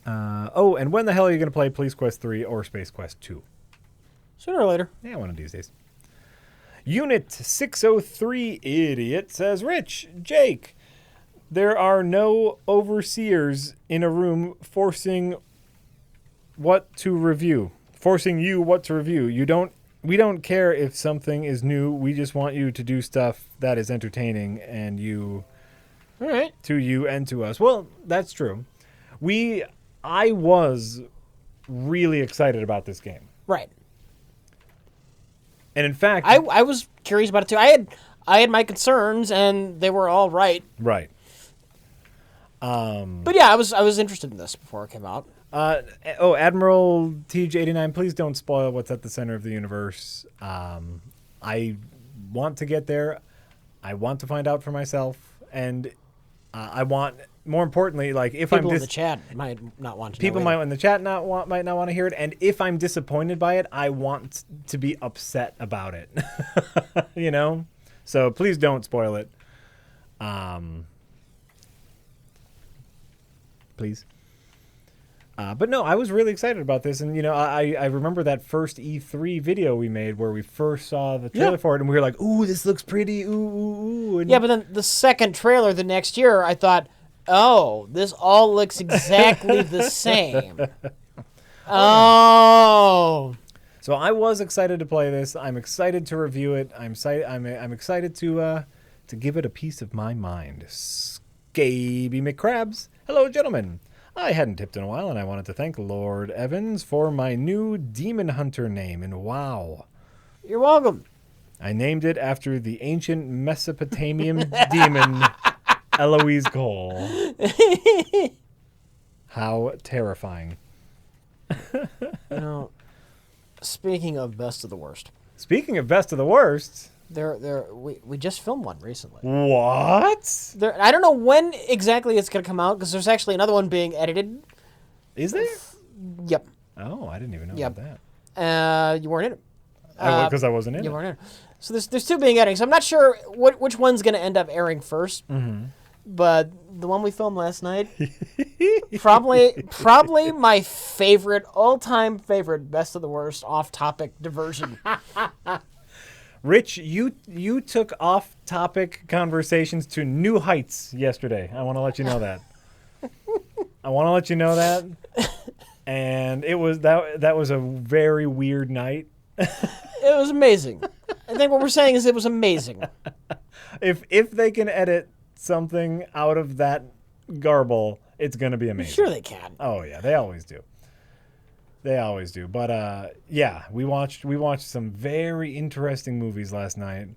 And when the hell are you going to play Police Quest 3 or Space Quest 2? Sooner or later. Yeah, one of these days. Unit 603 Idiot says, "Rich, Jake, there are no overseers in a room forcing you what to review. We don't care if something is new. We just want you to do stuff that is entertaining and all right, to you and to us." Well, that's true. I was really excited about this game. Right. And in fact, I was curious about it too. I had my concerns and they were all right. Right. But yeah, I was interested in this before it came out. Admiral TJ89, please don't spoil what's at the center of the universe. I want to get there. I want to find out for myself, and I want, more importantly, like if people in the chat might not want to. People know might in the chat might not want to hear it, and if I'm disappointed by it, I want to be upset about it. So please don't spoil it. Please. But no, I was really excited about this, and I remember that first E3 video we made where we first saw the trailer for it, and we were like, "Ooh, this looks pretty!" Ooh. And but then the second trailer the next year, I thought, "Oh, this all looks exactly the same." Oh. So I was excited to play this. I'm excited to review it. I'm excited to give it a piece of my mind. Scaby McCrabs. Hello, gentlemen. I hadn't tipped in a while, and I wanted to thank Lord Evans for my new Demon Hunter name in WoW. You're welcome. I named it after the ancient Mesopotamian demon Eloise Cole. How terrifying. Speaking of best of the worst. Speaking of best of the worst... We just filmed one recently. What? I don't know when exactly it's going to come out, because there's actually another one being edited. Is there? Yep. Oh, I didn't even know about that. You weren't in it. Because I wasn't in it. You weren't in it. So there's two being edited. So I'm not sure which one's going to end up airing first. Mm-hmm. But the one we filmed last night, probably my favorite, all-time favorite, best of the worst, off-topic diversion. Rich, you took off-topic conversations to new heights yesterday. I want to let you know that. And it was that was a very weird night. It was amazing. I think what we're saying is it was amazing. If they can edit something out of that garble, it's going to be amazing. Sure they can. Oh, yeah, they always do. They always do. But yeah, we watched some very interesting movies last night.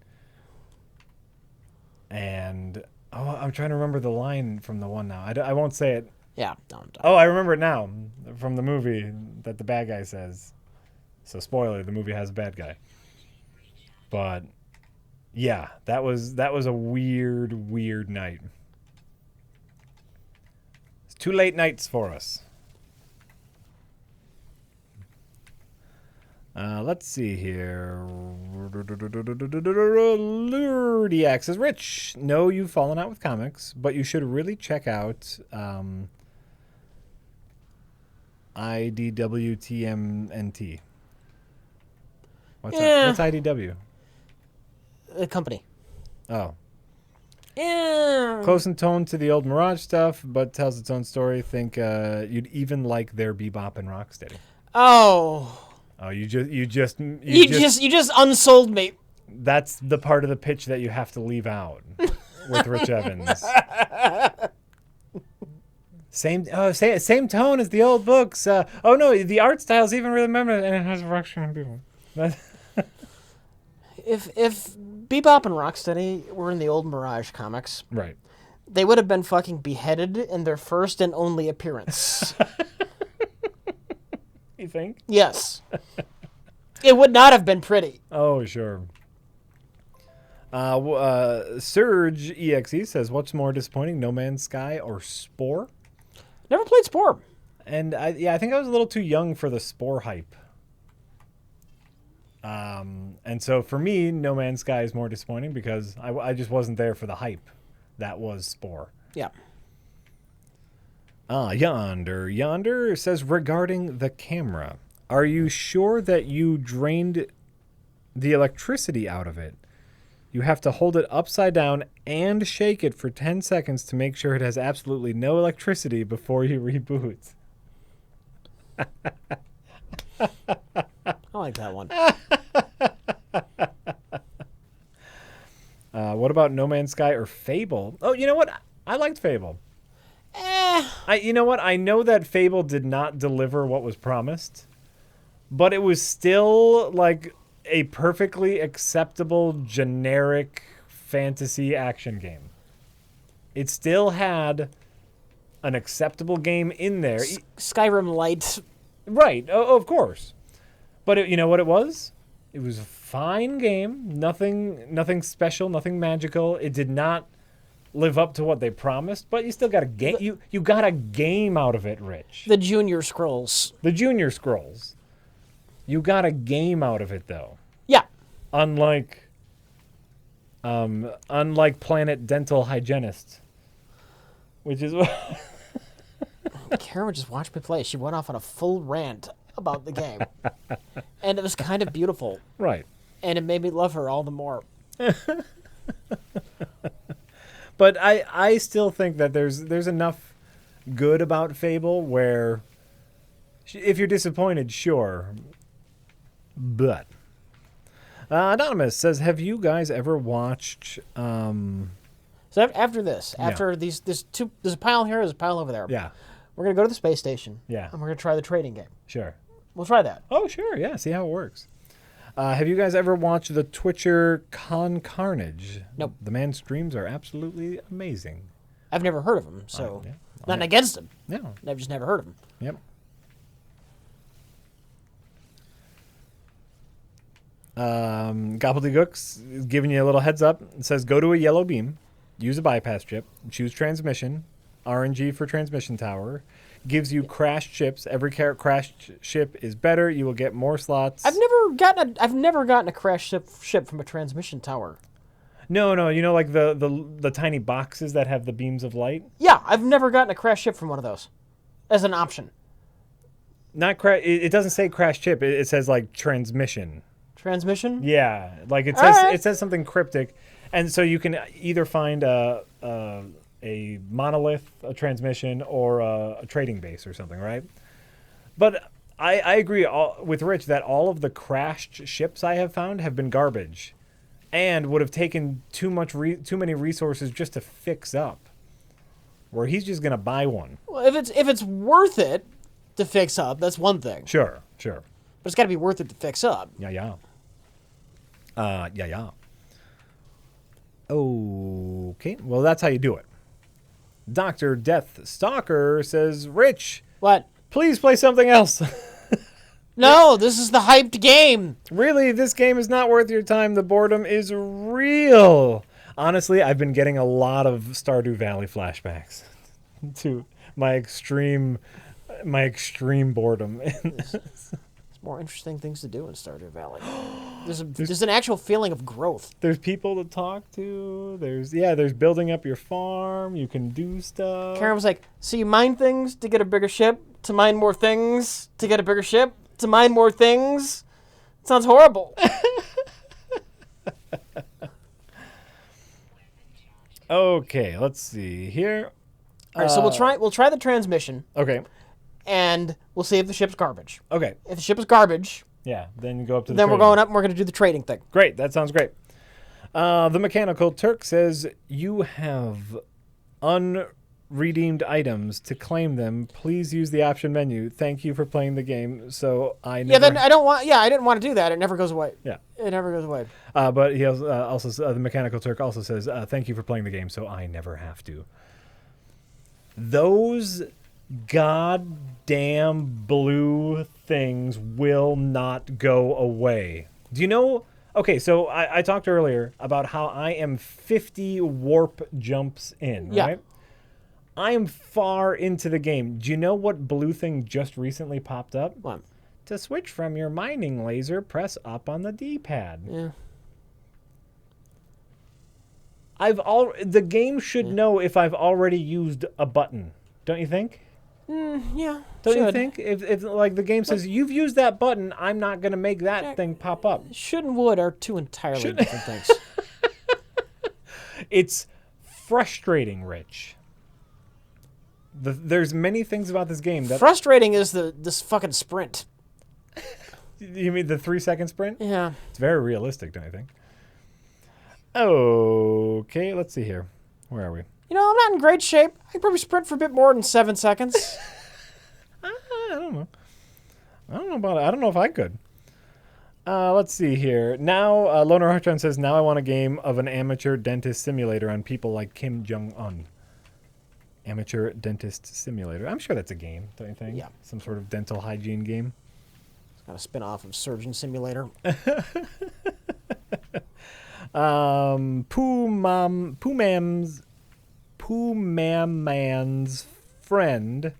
And I'm trying to remember the line from the one now. I won't say it. Yeah, don't. Oh, I remember it now from the movie that the bad guy says. So spoiler, the movie has a bad guy. But yeah, that was a weird night. It's 2 late nights for us. Let's see here. Lurdiac says, Rich, no, you've fallen out with comics, but you should really check out IDWTMNT. What's IDW? The company. Oh. Yeah. Close in tone to the old Mirage stuff, but tells its own story. Think you'd even like their Bebop and Rocksteady. Oh. Oh, you just unsold me. That's the part of the pitch that you have to leave out with Rich Evans. Same tone as the old books. Oh no, the art style's even really memorable, and it has Rocksteady people. If Bebop and Rocksteady were in the old Mirage comics, right, they would have been fucking beheaded in their first and only appearance. You think? Yes. It would not have been pretty. Oh, sure. Surge EXE says, what's more disappointing, No Man's Sky or Spore? Never played Spore. And I think I was a little too young for the Spore hype. And so for me, No Man's Sky is more disappointing because I just wasn't there for the hype. That was Spore. Yeah. Yonder says, regarding the camera, are you sure that you drained the electricity out of it? You have to hold it upside down and shake it for 10 seconds to make sure it has absolutely no electricity before you reboot. I like that one. What about No Man's Sky or Fable? Oh, you know what? I liked Fable. You know what? I know that Fable did not deliver what was promised, but it was still like a perfectly acceptable generic fantasy action game. It still had an acceptable game in there. Skyrim Light. Right. Oh, of course. But you know what it was? It was a fine game. Nothing special, nothing magical. It did not live up to what they promised, but you still got a game. You got a game out of it, Rich. The Junior Scrolls. The Junior Scrolls. You got a game out of it, though. Yeah. Unlike Planet Dental Hygienist, which is Karen would just watch me play. She went off on a full rant about the game, and it was kind of beautiful. Right. And it made me love her all the more. But I still think that there's enough good about Fable where if you're disappointed, sure. But Anonymous says, have you guys ever watched So after this, there's a pile here, there's a pile over there. Yeah. We're going to go to the space station. Yeah. And we're going to try the trading game. Sure. We'll try that. Oh, sure. Yeah. See how it works. Have you guys ever watched the Twitcher Con Carnage? Nope. The man's streams are absolutely amazing. I've never heard of him, so Yeah. nothing against him. No. I've just never heard of him. Yep. Gobbledygooks is giving you a little heads up. It says, go to a yellow beam, use a bypass chip, choose transmission, RNG for transmission tower. Gives you crashed ships. Every crashed ship is better. You will get more slots. I've never gotten a crashed ship from a transmission tower. No. You know, like the tiny boxes that have the beams of light. Yeah, I've never gotten a crashed ship from one of those, as an option. Not crash. It doesn't say crashed ship. It says like transmission. Transmission. Yeah, like it says something cryptic, and so you can either find a monolith, a transmission, or a trading base or something, right? But I agree with Rich that all of the crashed ships I have found have been garbage and would have taken too many resources just to fix up, where he's just going to buy one. Well, if it's worth it, to fix up. That's one thing. Sure. But it's got to be worth it to fix up. Yeah. Okay, well, that's how you do it. Dr. Death Stalker says, Rich, What? please play something else. No, this is the hyped game. Really, this game is not worth your time. The boredom is real. Honestly, I've been getting a lot of Stardew Valley flashbacks to my extreme boredom. There's more interesting things to do in Stardew Valley. There's an actual feeling of growth. There's people to talk to. There's building up your farm. You can do stuff. Karen was like, so you mine things to get a bigger ship, to mine more things to get a bigger ship, to mine more things? It sounds horrible. Okay, let's see here. All right, so we'll try the transmission, Okay. and we'll see if the ship's garbage. Okay. If the ship is garbage, Yeah, then you go up to the then we're trading. going up and we're going to do the trading thing. Great, that sounds great. The Mechanical Turk says, you have unredeemed items. To claim them, please use the option menu. Thank you for playing the game. So I never... Yeah, then I didn't want to do that. It never goes away. Yeah. It never goes away. But he also the Mechanical Turk also says, thank you for playing the game, so I never have to. Those goddamn blue things will not go away. Do you know... Okay, so I talked earlier about how I am 50 warp jumps in, Yeah. right? I am far into the game. Do you know what blue thing just recently popped up? What? To switch from your mining laser, press up on the D-pad. Yeah. The game should know if I've already used a button. Don't you think? Yeah. Don't you think? If like the game says you've used that button, I'm not going to make that thing pop up. Should and would are two entirely different things. It's frustrating, Rich. There's many things about this game that... Frustrating is this fucking sprint. You mean the 3-second sprint? Yeah. It's very realistic, don't you think? Okay, let's see here. Where are we? You know, I'm not in great shape. I can probably sprint for a bit more than 7 seconds. I don't know. I don't know about it. I don't know if I could. Let's see here. Now, Loner Hartron says, now I want a game of an amateur dentist simulator on people like Kim Jong-un. Amateur dentist simulator. I'm sure that's a game, don't you think? Yeah. Some sort of dental hygiene game. It's got a spin-off of Surgeon Simulator. Pooh Mamman's friend.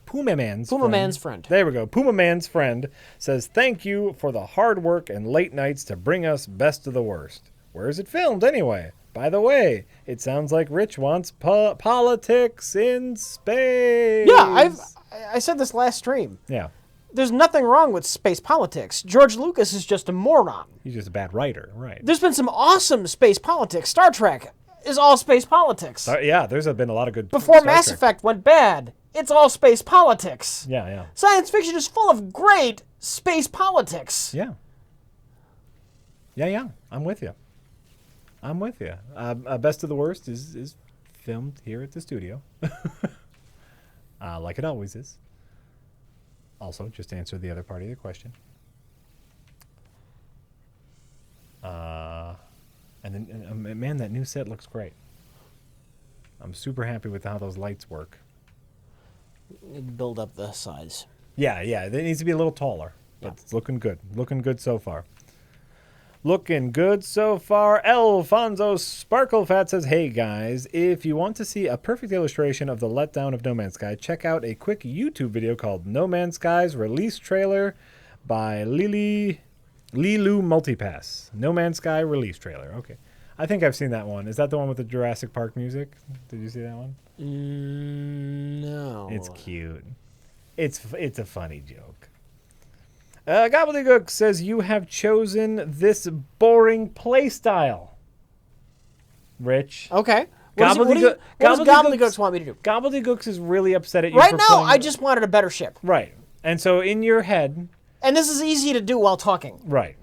Puma Man's friend. There we go. Puma Man's friend says, thank you for the hard work and late nights to bring us Best of the Worst. Where is it filmed anyway? By the way, it sounds like Rich wants politics in space. Yeah, I said this last stream. Yeah. There's nothing wrong with space politics. George Lucas is just a moron. He's just a bad writer, right. There's been some awesome space politics. Star Trek is all space politics. Yeah, there's been a lot of good... Before Star Mass Trek. Effect went bad, it's all space politics. Yeah. Science fiction is full of great space politics. Yeah. I'm with you. Best of the Worst is filmed here at the studio. Like it always is. Also, just to answer the other part of your question. And then, man, that new set looks great. I'm super happy with how those lights work. Need to build up the size. Yeah, it needs to be a little taller. But it's looking good. Looking good so far. Alfonso Sparklefat says, hey guys, if you want to see a perfect illustration of the letdown of No Man's Sky, check out a quick YouTube video called No Man's Sky's Release Trailer by Lilu Multipass. No Man's Sky Release Trailer. Okay. I think I've seen that one. Is that the one with the Jurassic Park music? Did you see that one? No. It's cute. It's a funny joke. Gobbledygook says, you have chosen this boring play style. Rich. Okay. What does Gobbledygooks want me to do? Gobbledygooks is really upset at you right for now, playing... I just wanted a better ship. Right. And so in your head... And this is easy to do while talking. Right.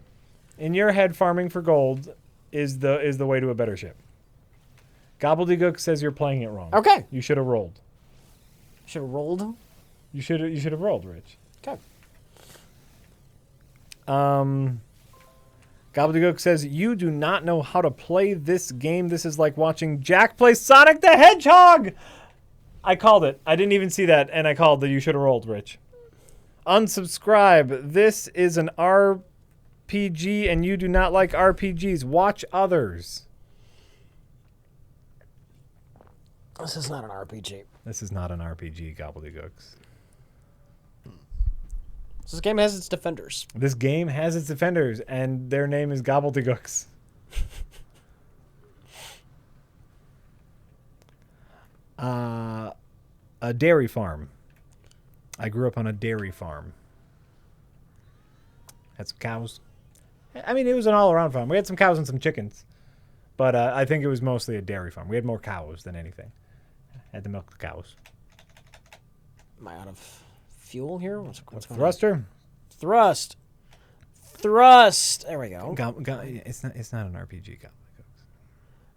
In your head, farming for gold is the way to a better ship. Gobbledygook says you're playing it wrong. Okay. You should have rolled. Should have rolled. You should have rolled, Rich. Okay. Gobbledygook says, you do not know how to play this game. This is like watching Jack play Sonic the Hedgehog. I called it. I didn't even see that, and I called that you should have rolled, Rich. Unsubscribe. This is an RPG, and you do not like RPGs. Watch others. This is not an RPG. This is not an RPG, Gobbledygooks. So this game has its defenders. This game has its defenders, and their name is Gobbledygooks. A dairy farm. I grew up on a dairy farm. Had some cows. I mean, it was an all-around farm. We had some cows and some chickens. But I think it was mostly a dairy farm. We had more cows than anything. Had to milk the cows. Am I out of fuel here? What's going on? Thruster? Thrust. Thrust. There we go. It's not an RPG, Gobbledygooks.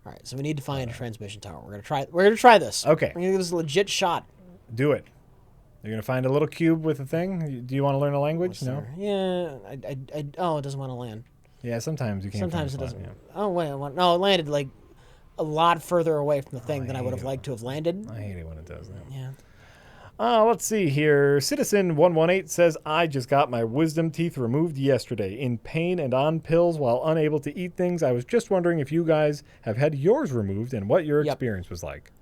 All right, so we need to find a transmission tower. We're gonna try this. Okay. We're gonna give this a legit shot. Do it. You're going to find a little cube with a thing? Do you want to learn a language? No? Yeah. Oh, it doesn't want to land. Yeah, sometimes you can't. Sometimes it find a doesn't. spot, Oh, wait. No, it landed like a lot further away from the thing than I would have liked to have landed. I hate it when it does that. Yeah. Let's see here. Citizen118 says, I just got my wisdom teeth removed yesterday. In pain and on pills while unable to eat things. I was just wondering if you guys have had yours removed and what your experience was like.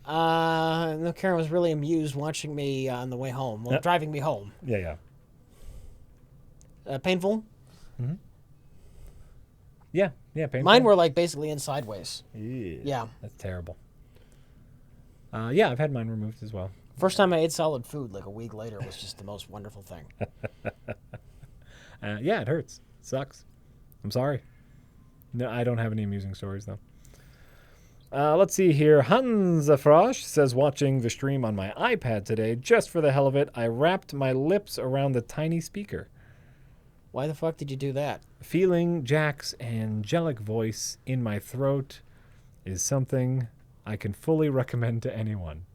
No, Karen was really amused watching me on the way home, driving me home. Yeah. Painful? Mm-hmm. Yeah, painful. Mine were like basically in sideways. Yeah. That's terrible. Yeah, I've had mine removed as well. First time I ate solid food, like a week later, was just the most wonderful thing. Yeah, it hurts. It sucks. I'm sorry. No, I don't have any amusing stories, though. Let's see here. Hans Frosch says, watching the stream on my iPad today, just for the hell of it, I wrapped my lips around the tiny speaker. Why the fuck did you do that? Feeling Jack's angelic voice in my throat is something I can fully recommend to anyone.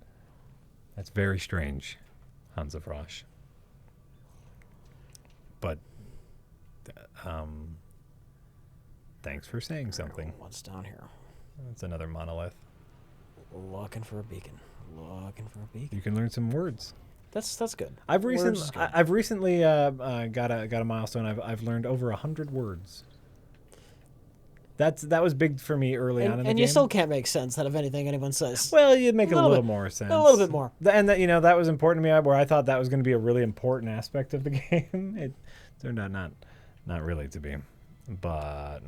That's very strange, Hans Frosch. But, thanks for saying something. What's down here? That's another monolith. Looking for a beacon. Looking for a beacon. You can learn some words. That's good. I've recently got a milestone. I've learned over 100 words. That was big for me early on in the game. And you still can't make sense out of anything anyone says. Well, you'd make a little more sense. A little bit more. And that was important to me. Where I thought that was going to be a really important aspect of the game, it turned out not really to be. But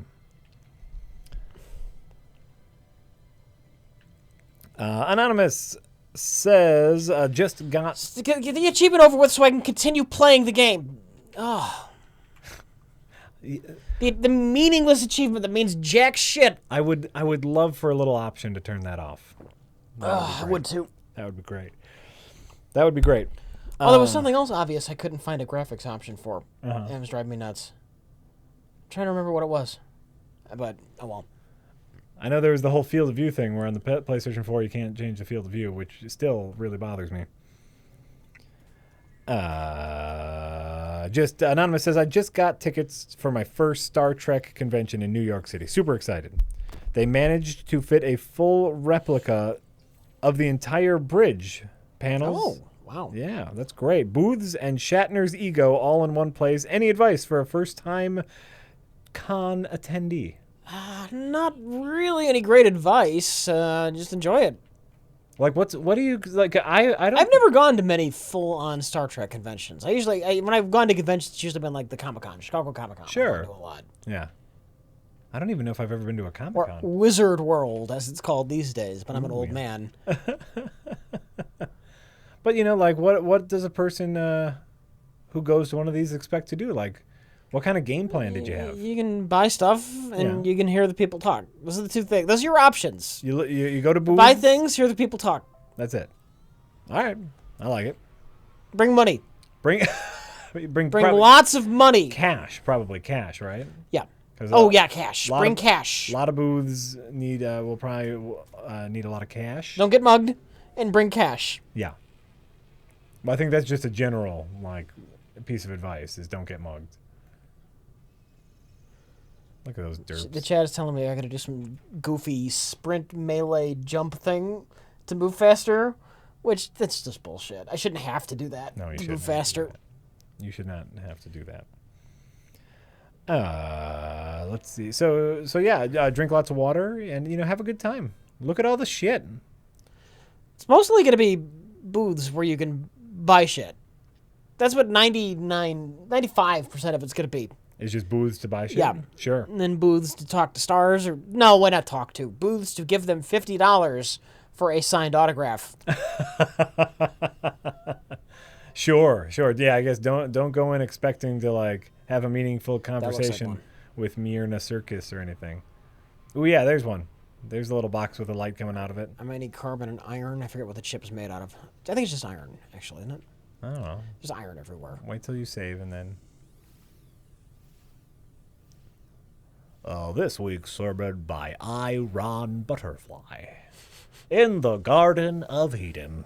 Anonymous says, just got... Get the achievement over with so I can continue playing the game. Oh. The meaningless achievement that means jack shit. I would love for a little option to turn that off. I would too. That would be great. That would be great. Oh, there was something else obvious I couldn't find a graphics option for. And it was driving me nuts. I'm trying to remember what it was. But, oh well. I know there was the whole field of view thing where on the PlayStation 4 you can't change the field of view, which still really bothers me. Just Anonymous says, I just got tickets for my first Star Trek convention in New York City. Super excited. They managed to fit a full replica of the entire bridge panels. Oh, wow. Yeah, that's great. Booths and Shatner's ego all in one place. Any advice for a first-time con attendee? Not really any great advice. Just enjoy it. Like, what do you like? I don't. I've never gone to many full-on Star Trek conventions. When I've gone to conventions, it's usually been like the Comic-Con, Chicago Comic-Con. Sure. I've gone to a lot. Yeah. I don't even know if I've ever been to a Comic-Con. Or Wizard World, as it's called these days, but I'm an old man. But like, what does a person who goes to one of these expect to do? Like, what kind of game plan did you have? You can buy stuff, and you can hear the people talk. Those are the two things. Those are your options. You go to booths, buy things, hear the people talk. That's it. All right, I like it. Bring money. Bring lots of money. Cash, probably cash, right? Yeah. Yeah, cash. Bring cash. A lot of booths will probably need a lot of cash. Don't get mugged, and bring cash. Yeah. I think that's just a general piece of advice: is don't get mugged. Look at those derps. The chat is telling me I gotta do some goofy sprint melee jump thing to move faster, which that's just bullshit. I shouldn't have to do that No, you to shouldn't move have to do faster. that. You should not have to do that. Let's see. So yeah, drink lots of water and have a good time. Look at all the shit. It's mostly gonna be booths where you can buy shit. That's what 95% of it's gonna be. It's just booths to buy shit. Yeah. Sure. And then booths to talk to stars, or no, why not talk to? Booths to give them $50 for a signed autograph. Sure. Yeah, I guess don't go in expecting to have a meaningful conversation one. with Mirna Circus or anything. Oh yeah, there's one. There's a little box with a light coming out of it. I might need carbon and iron. I forget what the chip is made out of. I think it's just iron, actually, isn't it? I don't know. Just iron everywhere. Wait till you save and then. This week's sermon by Iron Butterfly in the Garden of Eden.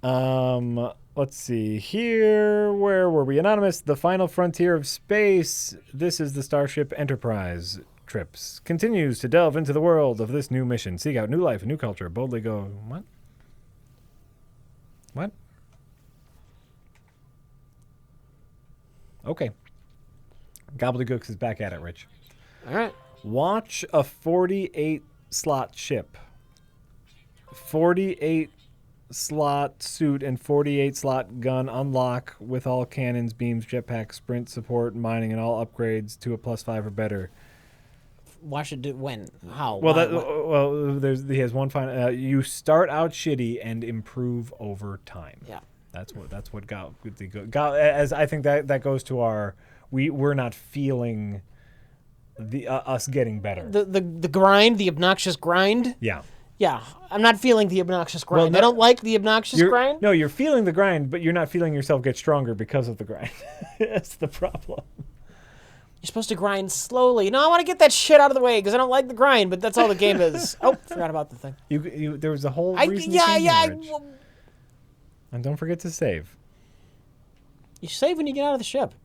Let's see here. Where were we? Anonymous, the final frontier of space. This is the Starship Enterprise. Trips continues to delve into the world of this new mission. Seek out new life, a new culture. Boldly go. What? Okay. Gobbledygooks is back at it, Rich. All right. Watch a 48-slot ship. 48-slot suit and 48-slot gun unlock with all cannons, beams, jetpack, sprint support, mining, and all upgrades to a +5 or better. Watch it do when? How? Well, Why? he has one final. You start out shitty and improve over time. Yeah. That's what as I think that goes to our we're not feeling the us getting better. The grind, the obnoxious grind. Yeah. Yeah, I'm not feeling the obnoxious grind. Well, no, I don't like the obnoxious grind. No, you're feeling the grind, but you're not feeling yourself get stronger because of the grind. That's the problem. You're supposed to grind slowly. No, I want to get that shit out of the way because I don't like the grind, but that's all the game is. Oh, forgot about the thing. There was a whole reason you came here, Rich. And don't forget to save. You save when you get out of the ship.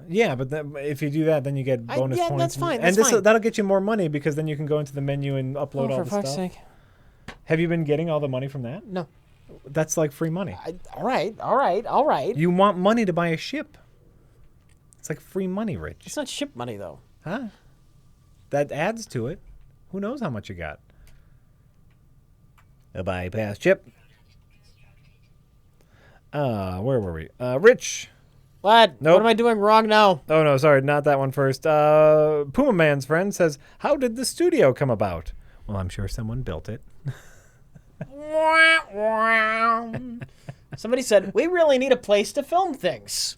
Yeah, but if you do that, then you get bonus points. That's fine. And that'll get you more money because then you can go into the menu and upload all the stuff. For fuck's sake. Have you been getting all the money from that? No. That's like free money. All right. You want money to buy a ship. It's like free money, Rich. It's not ship money, though. Huh? That adds to it. Who knows how much you got? A bypass chip. Where were we? Rich. What? Nope. What am I doing wrong now? Oh, no, sorry, not that one first. Puma Man's friend says, how did the studio come about? Well, I'm sure someone built it. Somebody said, we really need a place to film things.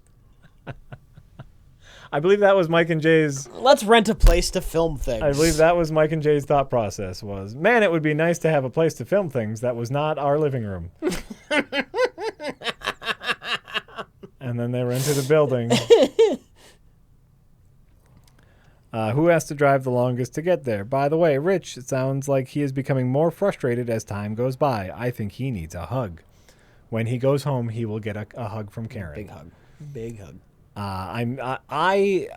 I believe that was Mike and Jay's... Let's rent a place to film things. I believe that was Mike and Jay's thought process was, man, it would be nice to have a place to film things that was not our living room. And then they rented a building. Who has to drive the longest to get there? By the way, Rich, it sounds like he is becoming more frustrated as time goes by. I think he needs a hug. When he goes home, he will get a hug from Karen. Big hug. I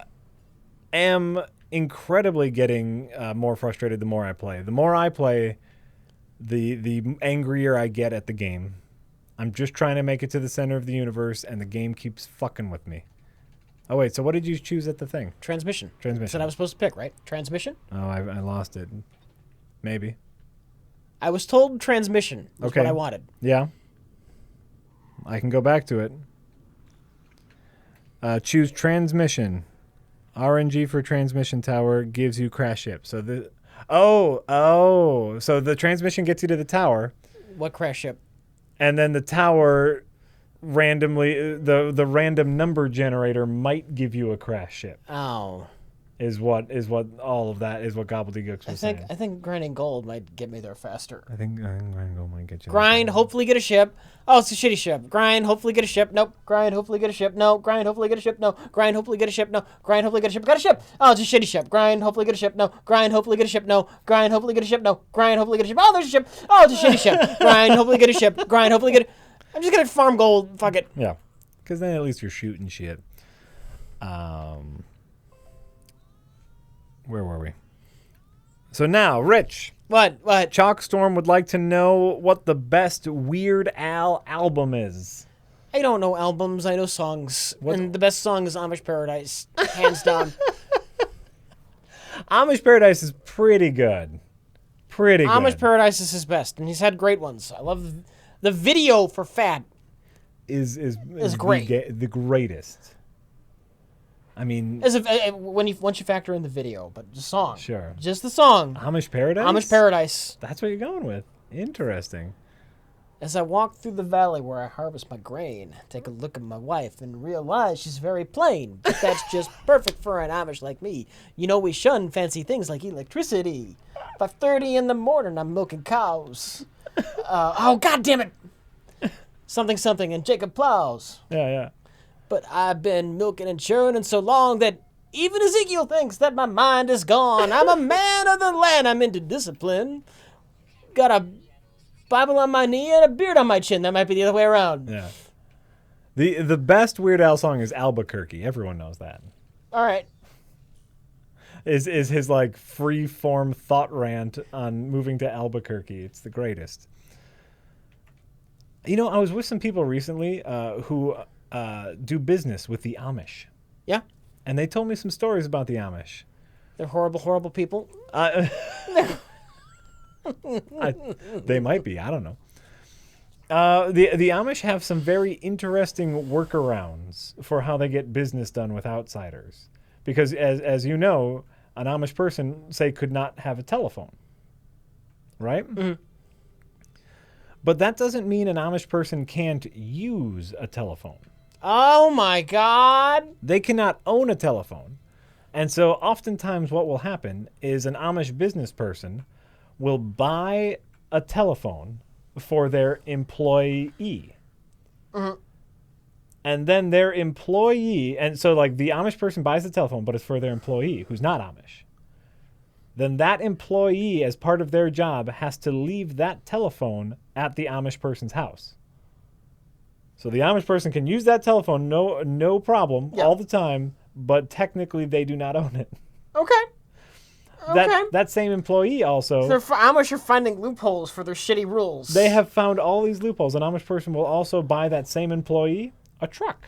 am incredibly getting more frustrated the more I play. The more I play, the angrier I get at the game. I'm just trying to make it to the center of the universe, and the game keeps fucking with me. Oh, wait, so what did you choose at the thing? Transmission. Transmission. That's what I was supposed to pick, right? Transmission? Oh, I lost it. Maybe. I was told transmission was Okay. what I wanted. Yeah. I can go back to it. Choose transmission. RNG for transmission tower gives you crash ship. So so the transmission gets you to the tower. What crash ship? And then the tower randomly, the random number generator might give you a crash ship. Oh. Is what all of that is what Gobbledygooks was saying. I think grinding gold might get me there faster. I think grinding gold might get you. Grind, hopefully get a ship. Oh, it's a shitty ship. Grind, hopefully get a ship. Nope. Grind, hopefully get a ship. No. Grind, hopefully get a ship. No. Grind, hopefully get a ship. No. Grind, hopefully get a ship. Got a ship. Oh, it's a shitty ship. Grind, hopefully get a ship. No. Grind, hopefully get a ship. No. Grind, hopefully get a ship. No. Grind, hopefully get a ship. Oh, there's a ship. Oh, it's a shitty ship. Grind, hopefully get a ship. Grind, hopefully get. I'm just gonna farm gold. Fuck it. Yeah, because then at least you're shooting shit. Where were we? So now, Rich. What? Chalkstorm would like to know what the best Weird Al album is. I don't know albums. I know songs. And the best song is Amish Paradise, hands down. Amish Paradise is pretty good. Amish Paradise is his best, and he's had great ones. I love the video for Fat. Is great. The greatest. I mean, once you factor in the video, but the song, sure, just the song. Amish Paradise. Amish Paradise. That's what you're going with. Interesting. As I walk through the valley where I harvest my grain, take a look at my wife and realize she's very plain. But that's just perfect for an Amish like me. You know we shun fancy things like electricity. 5:30 in the morning, I'm milking cows. Oh, God damn it! Something, and Jacob plows. Yeah. But I've been milking and churning so long that even Ezekiel thinks that my mind is gone. I'm a man of the land. I'm into discipline. Got a Bible on my knee and a beard on my chin. That might be the other way around. Yeah. The best Weird Al song is Albuquerque. Everyone knows that. All right. Is his like free form thought rant on moving to Albuquerque. It's the greatest. You know, I was with some people recently who do business with the Amish. Yeah. And they told me some stories about the Amish. They're horrible, horrible people. They might be. I don't know. The Amish have some very interesting workarounds for how they get business done with outsiders. Because as you know, an Amish person, say, could not have a telephone. Right? Mm-hmm. But that doesn't mean an Amish person can't use a telephone. Oh, my God. They cannot own a telephone. And so oftentimes what will happen is an Amish business person will buy a telephone for their employee. Mm-hmm. And then their employee, and so like the Amish person buys the telephone, but it's for their employee who's not Amish. Then that employee, as part of their job, has to leave that telephone at the Amish person's house. So the Amish person can use that telephone, no problem, all the time, but technically they do not own it. Okay. That same employee also... So Amish are finding loopholes for their shitty rules. They have found all these loopholes. An Amish person will also buy that same employee a truck.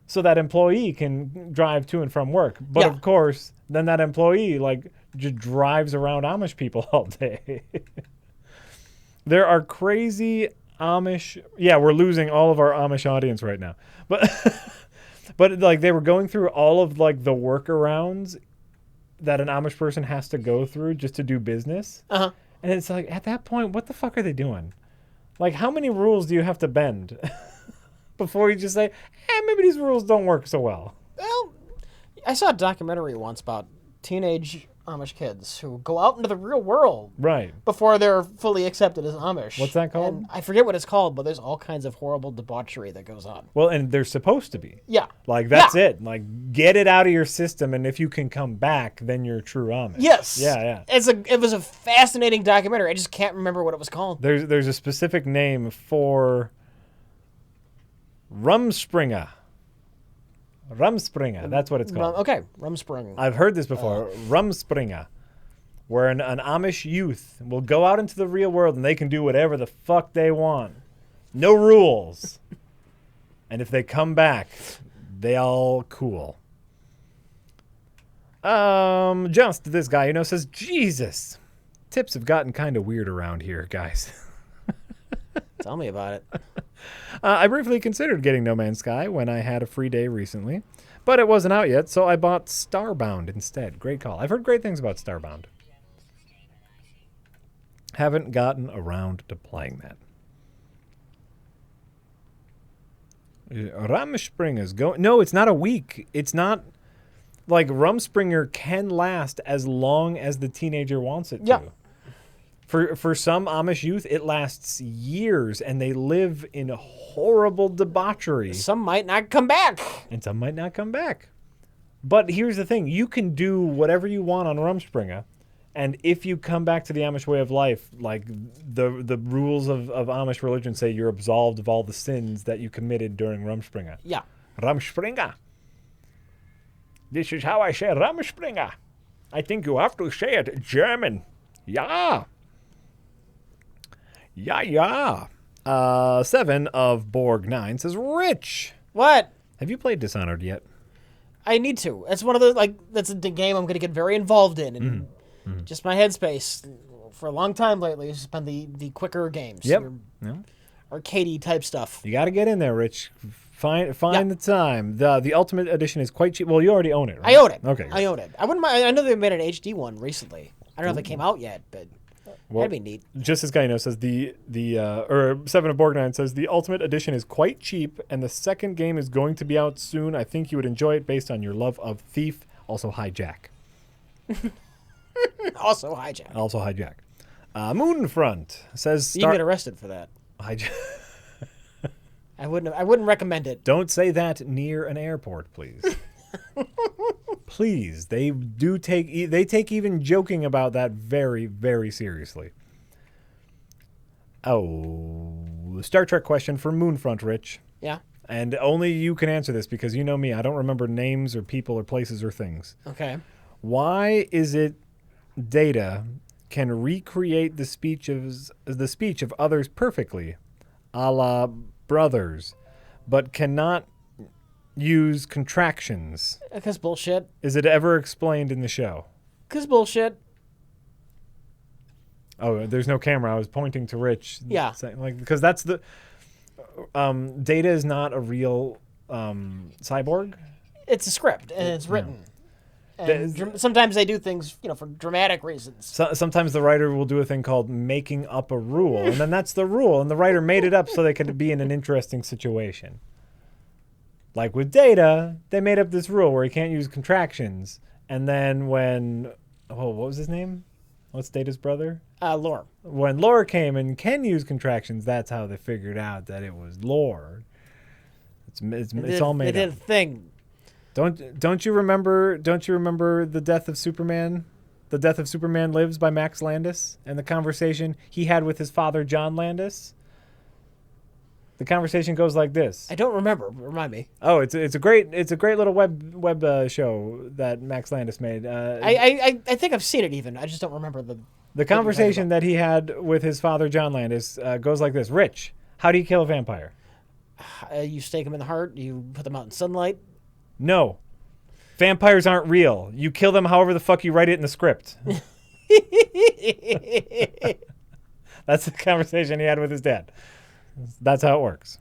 So that employee can drive to and from work. But of course, then that employee just drives around Amish people all day. There are crazy Amish... Yeah, we're losing all of our Amish audience right now. But like they were going through all of like the workarounds that an Amish person has to go through just to do business. Uh-huh. And it's like, at that point, what the fuck are they doing? Like, how many rules do you have to bend before you just say, maybe these rules don't work so well? Well, I saw a documentary once about teenage Amish kids who go out into the real world before they're fully accepted as Amish. What's that called? And I forget what it's called, but there's all kinds of horrible debauchery that goes on. Well, and they're supposed to be. Yeah. Like, that's it. Like, get it out of your system, and if you can come back, then you're true Amish. Yes. Yeah. It was a fascinating documentary. I just can't remember what it was called. There's a specific name for Rumspringa. Rumspringa, that's what it's called. Okay, Rumspringa. I've heard this before. Rumspringa, where an Amish youth will go out into the real world and they can do whatever the fuck they want. No rules. And if they come back, they all cool. Just this guy, says, Jesus, tips have gotten kind of weird around here, guys. Tell me about it. I briefly considered getting No Man's Sky when I had a free day recently, but it wasn't out yet, so I bought Starbound instead. Great call. I've heard great things about Starbound. Haven't gotten around to playing that. Rumspringer's going... No, it's not a week. It's not... Like, Rumspringer can last as long as the teenager wants it to. For some Amish youth, it lasts years, and they live in horrible debauchery. Some might not come back. And some might not come back. But here's the thing. You can do whatever you want on Rumspringa, And if you come back to the Amish way of life, like the rules of Amish religion say you're absolved of all the sins that you committed during Rumspringa. Yeah. Rumspringa. This is how I say Rumspringa. I think you have to say it German. Ja. Ja, ja. 7 of Borg 9 says, Rich, What? have you played Dishonored yet? I need to. It's one of those, like, that's a game I'm going to get very involved in. And just my headspace for a long time lately has been the quicker games. Yep. Arcadey type stuff. You got to get in there, Rich. Find the time. The Ultimate Edition is quite cheap. Well, you already own it, right? I own it. Okay. I own it. I wouldn't mind. I know they made an HD one recently. I don't know if it came out yet, but Well, that'd be neat. Just this guy says or 7 of Borgnine says the Ultimate Edition is quite cheap, and the second game is going to be out soon. I think you would enjoy it based on your love of Thief, also Hijack. Also hijack. Moonfront says You can get arrested for that. Hijack. I wouldn't recommend it. Don't say that near an airport, please. Please, they take even joking about that very, very seriously. Oh, Star Trek question for Moonfront, Rich. Yeah. And only you can answer this because you know me. I don't remember names or people or places or things. Okay. Why is it Data can recreate the speech of others perfectly, a la Brothers, but cannot use contractions? Because bullshit. Is it ever explained in the show? Because bullshit. Oh, there's no camera. I was pointing to Rich. Yeah. Saying, because that's the Data is not a real cyborg. It's a script and it's written. And sometimes they do things, for dramatic reasons. Sometimes the writer will do a thing called making up a rule, and then that's the rule, and the writer made it up so they could be in an interesting situation. Like with Data, they made up this rule where he can't use contractions, and then what was his name? What's Data's brother? Lore. When Lore came and can use contractions, that's how they figured out that it was Lore. It's all made up. They did a thing. Don't you remember the death of Superman? The Death of Superman Lives by Max Landis and the conversation he had with his father John Landis? The conversation goes like this. I don't remember. Remind me. Oh, it's a great little web show that Max Landis made. I think I've seen it even. I just don't remember the conversation that he had with his father John Landis goes like this. Rich, how do you kill a vampire? You stake them in the heart. You put them out in sunlight. No. Vampires aren't real. You kill them however the fuck you write it in the script. That's the conversation he had with his dad. That's how it works.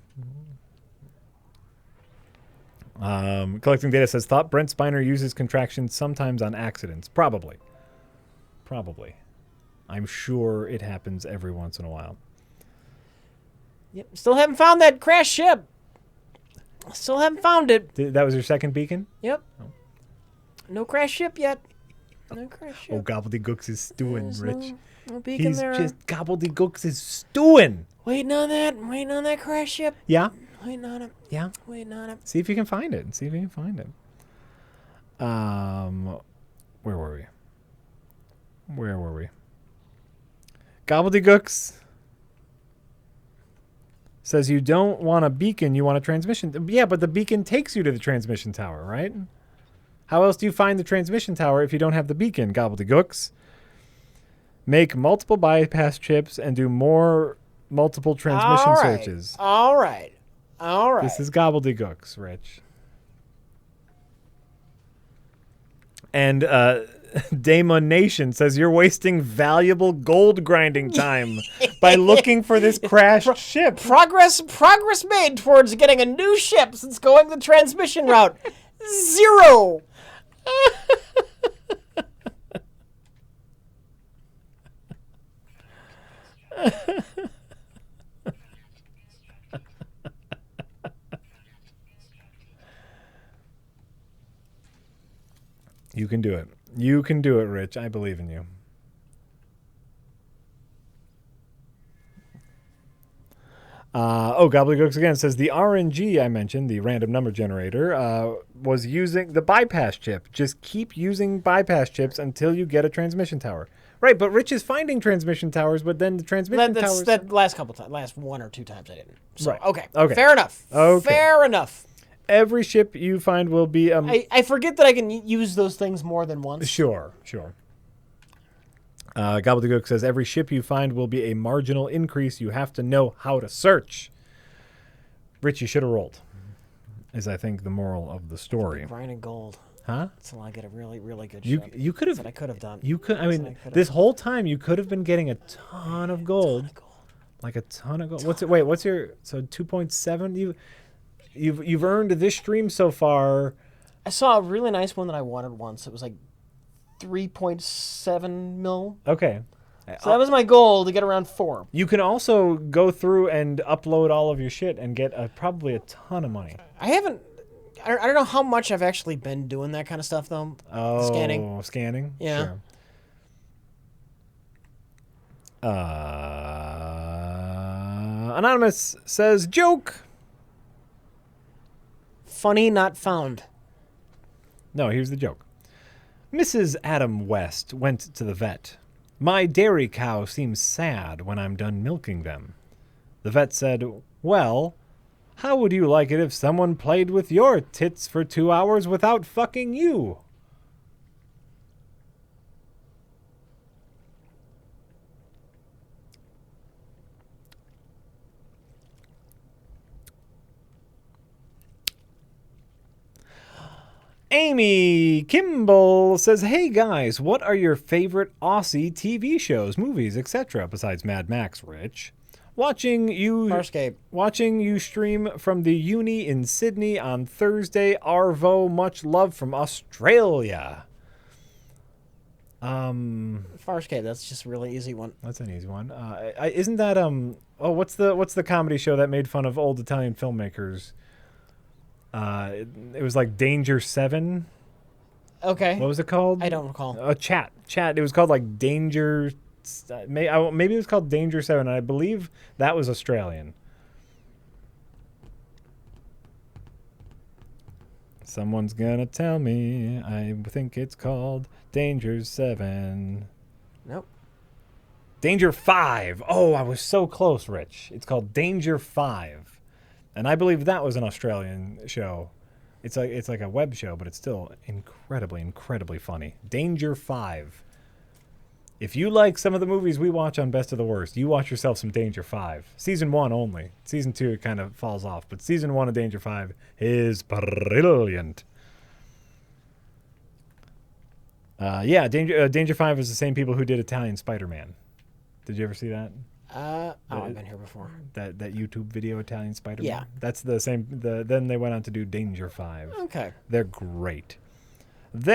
Collecting Data says, thought Brent Spiner uses contractions sometimes on accidents. Probably. I'm sure it happens every once in a while. Yep. Still haven't found that crash ship. Still haven't found it. That was your second beacon? Yep. Oh. No crash ship yet. No crash ship. Oh, Gobbledygooks is stewing, Rich. No beacon He's there. just Gobbledygooks is stewing. Waiting on that crash ship. Yeah. Waiting on it. Yeah. Waiting on it. See if you can find it. Where were we? Gobbledygooks says you don't want a beacon, you want a transmission. Yeah, but the beacon takes you to the transmission tower, right? How else do you find the transmission tower if you don't have the beacon, Gobbledygooks? Make multiple bypass chips and do more multiple transmission searches. All right. This is Gobbledygooks, Rich. And Damon Nation says you're wasting valuable gold grinding time by looking for this crashed ship. Progress made towards getting a new ship since going the transmission route. 0. You can do it. You can do it, Rich. I believe in you. Gobbledygooks again says the RNG I mentioned, the random number generator, was using the bypass chip. Just keep using bypass chips until you get a transmission tower. Right, but Rich is finding transmission towers, but then the transmission towers... That last couple times, last 1 or 2 times I didn't. So, Right. Okay. Fair enough. Okay. Fair enough. Every ship you find will be... I forget that I can use those things more than once. Sure. Gobbledygook says, every ship you find will be a marginal increase. You have to know how to search. Rich, you should have rolled, is I think the moral of the story. Grinding gold. Huh? Until I get a really, really good You could have... That I could have done. You could... I mean, this whole time you could have been getting a ton of gold. Like a ton of gold. What's your... So 2.7? You've earned this stream so far... I saw a really nice one that I wanted once. It was like 3.7 mil. Okay. So that was my goal, to get around 4. You can also go through and upload all of your shit and get probably a ton of money. I don't know how much I've actually been doing that kind of stuff, though. Oh, Scanning? Yeah. Sure. Anonymous says, joke. Funny, not found. No, here's the joke. Mrs. Adam West went to the vet. My dairy cow seems sad when I'm done milking them. The vet said, well, how would you like it if someone played with your tits for 2 hours without fucking you? Amy Kimball says, hey guys, what are your favorite Aussie TV shows, movies, etc. besides Mad Max, Rich? Watching you stream from the uni in Sydney on Thursday. Arvo, much love from Australia. Farscape, that's just a really easy one. That's an easy one. Isn't that what's the comedy show that made fun of old Italian filmmakers? It was like Danger 7. Okay. What was it called? I don't recall. Chat. It was called like Danger. Maybe it was called Danger 7. And I believe that was Australian. Someone's gonna tell me. I think it's called Danger 7. Nope. Danger 5. Oh, I was so close, Rich. It's called Danger 5. And I believe that was an Australian show. It's like a web show, but it's still incredibly funny. Danger 5. If you like some of the movies we watch on Best of the Worst, you watch yourself some Danger 5. Season 1 only. Season 2 it kind of falls off, but Season 1 of Danger 5 is brilliant. Danger 5 is the same people who did Italian Spider-Man. Did you ever see that? I've been here before. That YouTube video, Italian Spider-Man? Yeah. That's the same. Then they went on to do Danger 5. Okay. They're great. No.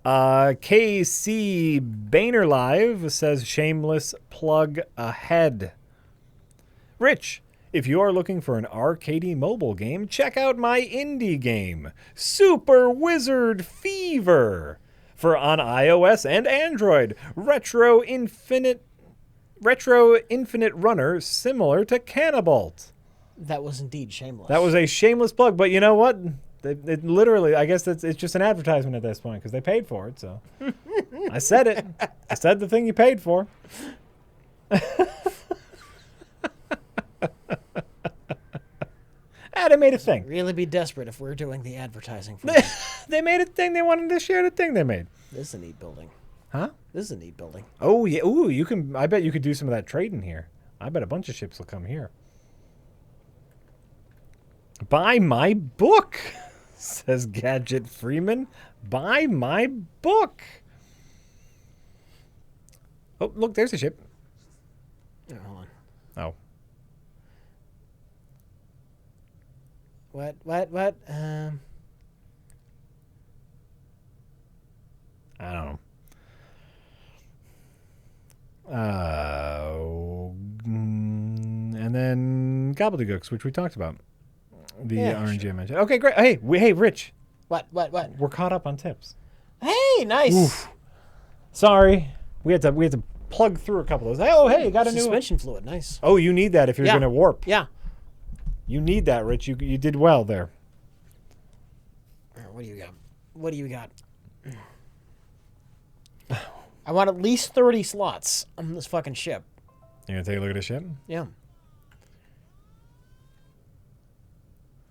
KC Boehner Live says, shameless plug ahead. Rich, if you are looking for an arcadey mobile game, check out my indie game, Super Wizard Fever. For on iOS and Android, retro infinite runner similar to Cannibalt. That was indeed shameless. That was a shameless plug, but you know what? It literally, I guess it's just an advertisement at this point because they paid for it. So I said it. I said the thing you paid for. They made a thing. Really be desperate if we're doing the advertising for them. They made a thing. They wanted to share the thing they made. This is a neat building. Huh? This is a neat building. Oh yeah. Ooh, you can. I bet you could do some of that trading here. I bet a bunch of ships will come here. Buy my book, says Gadget Freeman. Buy my book. Oh, look, there's a ship. Oh, hold on. Oh. What? I don't know. And then gobbledygooks, which we talked about. The RNG I mentioned. Okay, great. Hey, Rich. What? We're caught up on tips. Hey, nice. Oof. Sorry, we had to plug through a couple of those. Oh, hey, you got a new suspension fluid. Nice. Oh, you need that if you're gonna warp. Yeah. You need that, Rich. You did well there. What do you got? I want at least 30 slots on this fucking ship. You gonna take a look at the ship? Yeah.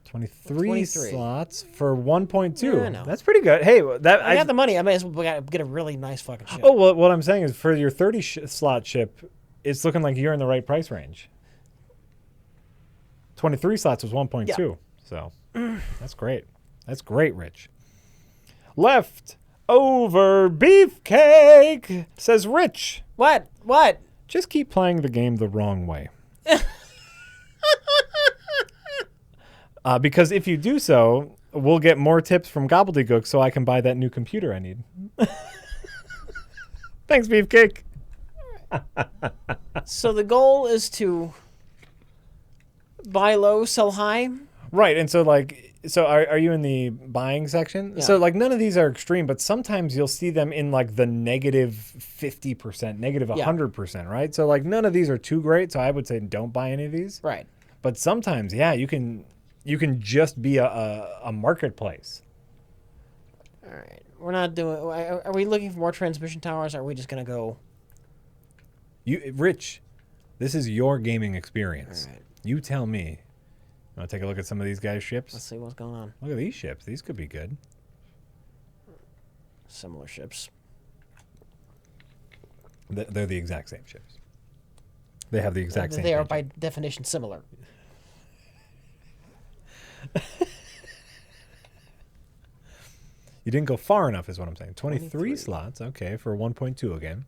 23 slots for 1.2. Yeah, I know. That's pretty good. Hey, that I got the money. I might as well get a really nice fucking ship. Oh, well, what I'm saying is for your 30 slot ship, it's looking like you're in the right price range. 23 slots was 1.2. Yeah. So that's great. That's great, Rich. Left over beefcake, says Rich. What? What? Just keep playing the game the wrong way. Because if you do so, we'll get more tips from Gobbledygook so I can buy that new computer I need. Thanks, Beefcake. So the goal is to buy low, sell high? Right, and so are you in the buying section? Yeah. So like none of these are extreme, but sometimes you'll see them in like the negative 50%, negative 100%, right? So like none of these are too great, so I would say don't buy any of these. Right. But sometimes, yeah, you can just be a marketplace. All right. We're not doing... Are we looking for more transmission towers, or are we just going to go... Rich, this is your gaming experience. All right. You tell me. Want to take a look at some of these guys' ships? Let's see what's going on. Look at these ships. These could be good. Similar ships. They're the exact same ships. They have the exact same. They are engine. by definition similar. You didn't go far enough, is what I'm saying. 23 slots, okay, for 1.2 again.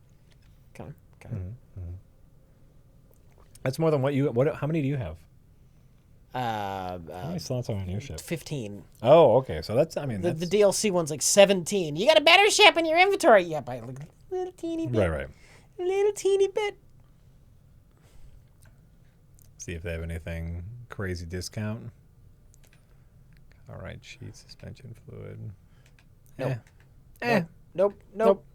Okay. That's more than what you. What? How many do you have? How How many slots are on your ship? 15. Oh, okay. So that's. I mean, The that's DLC one's like 17. You got a better ship in your inventory. Yeah, by like a little teeny bit. right. Little teeny bit. See if they have anything crazy discount. All right, sheet, suspension fluid. Nope. Nope.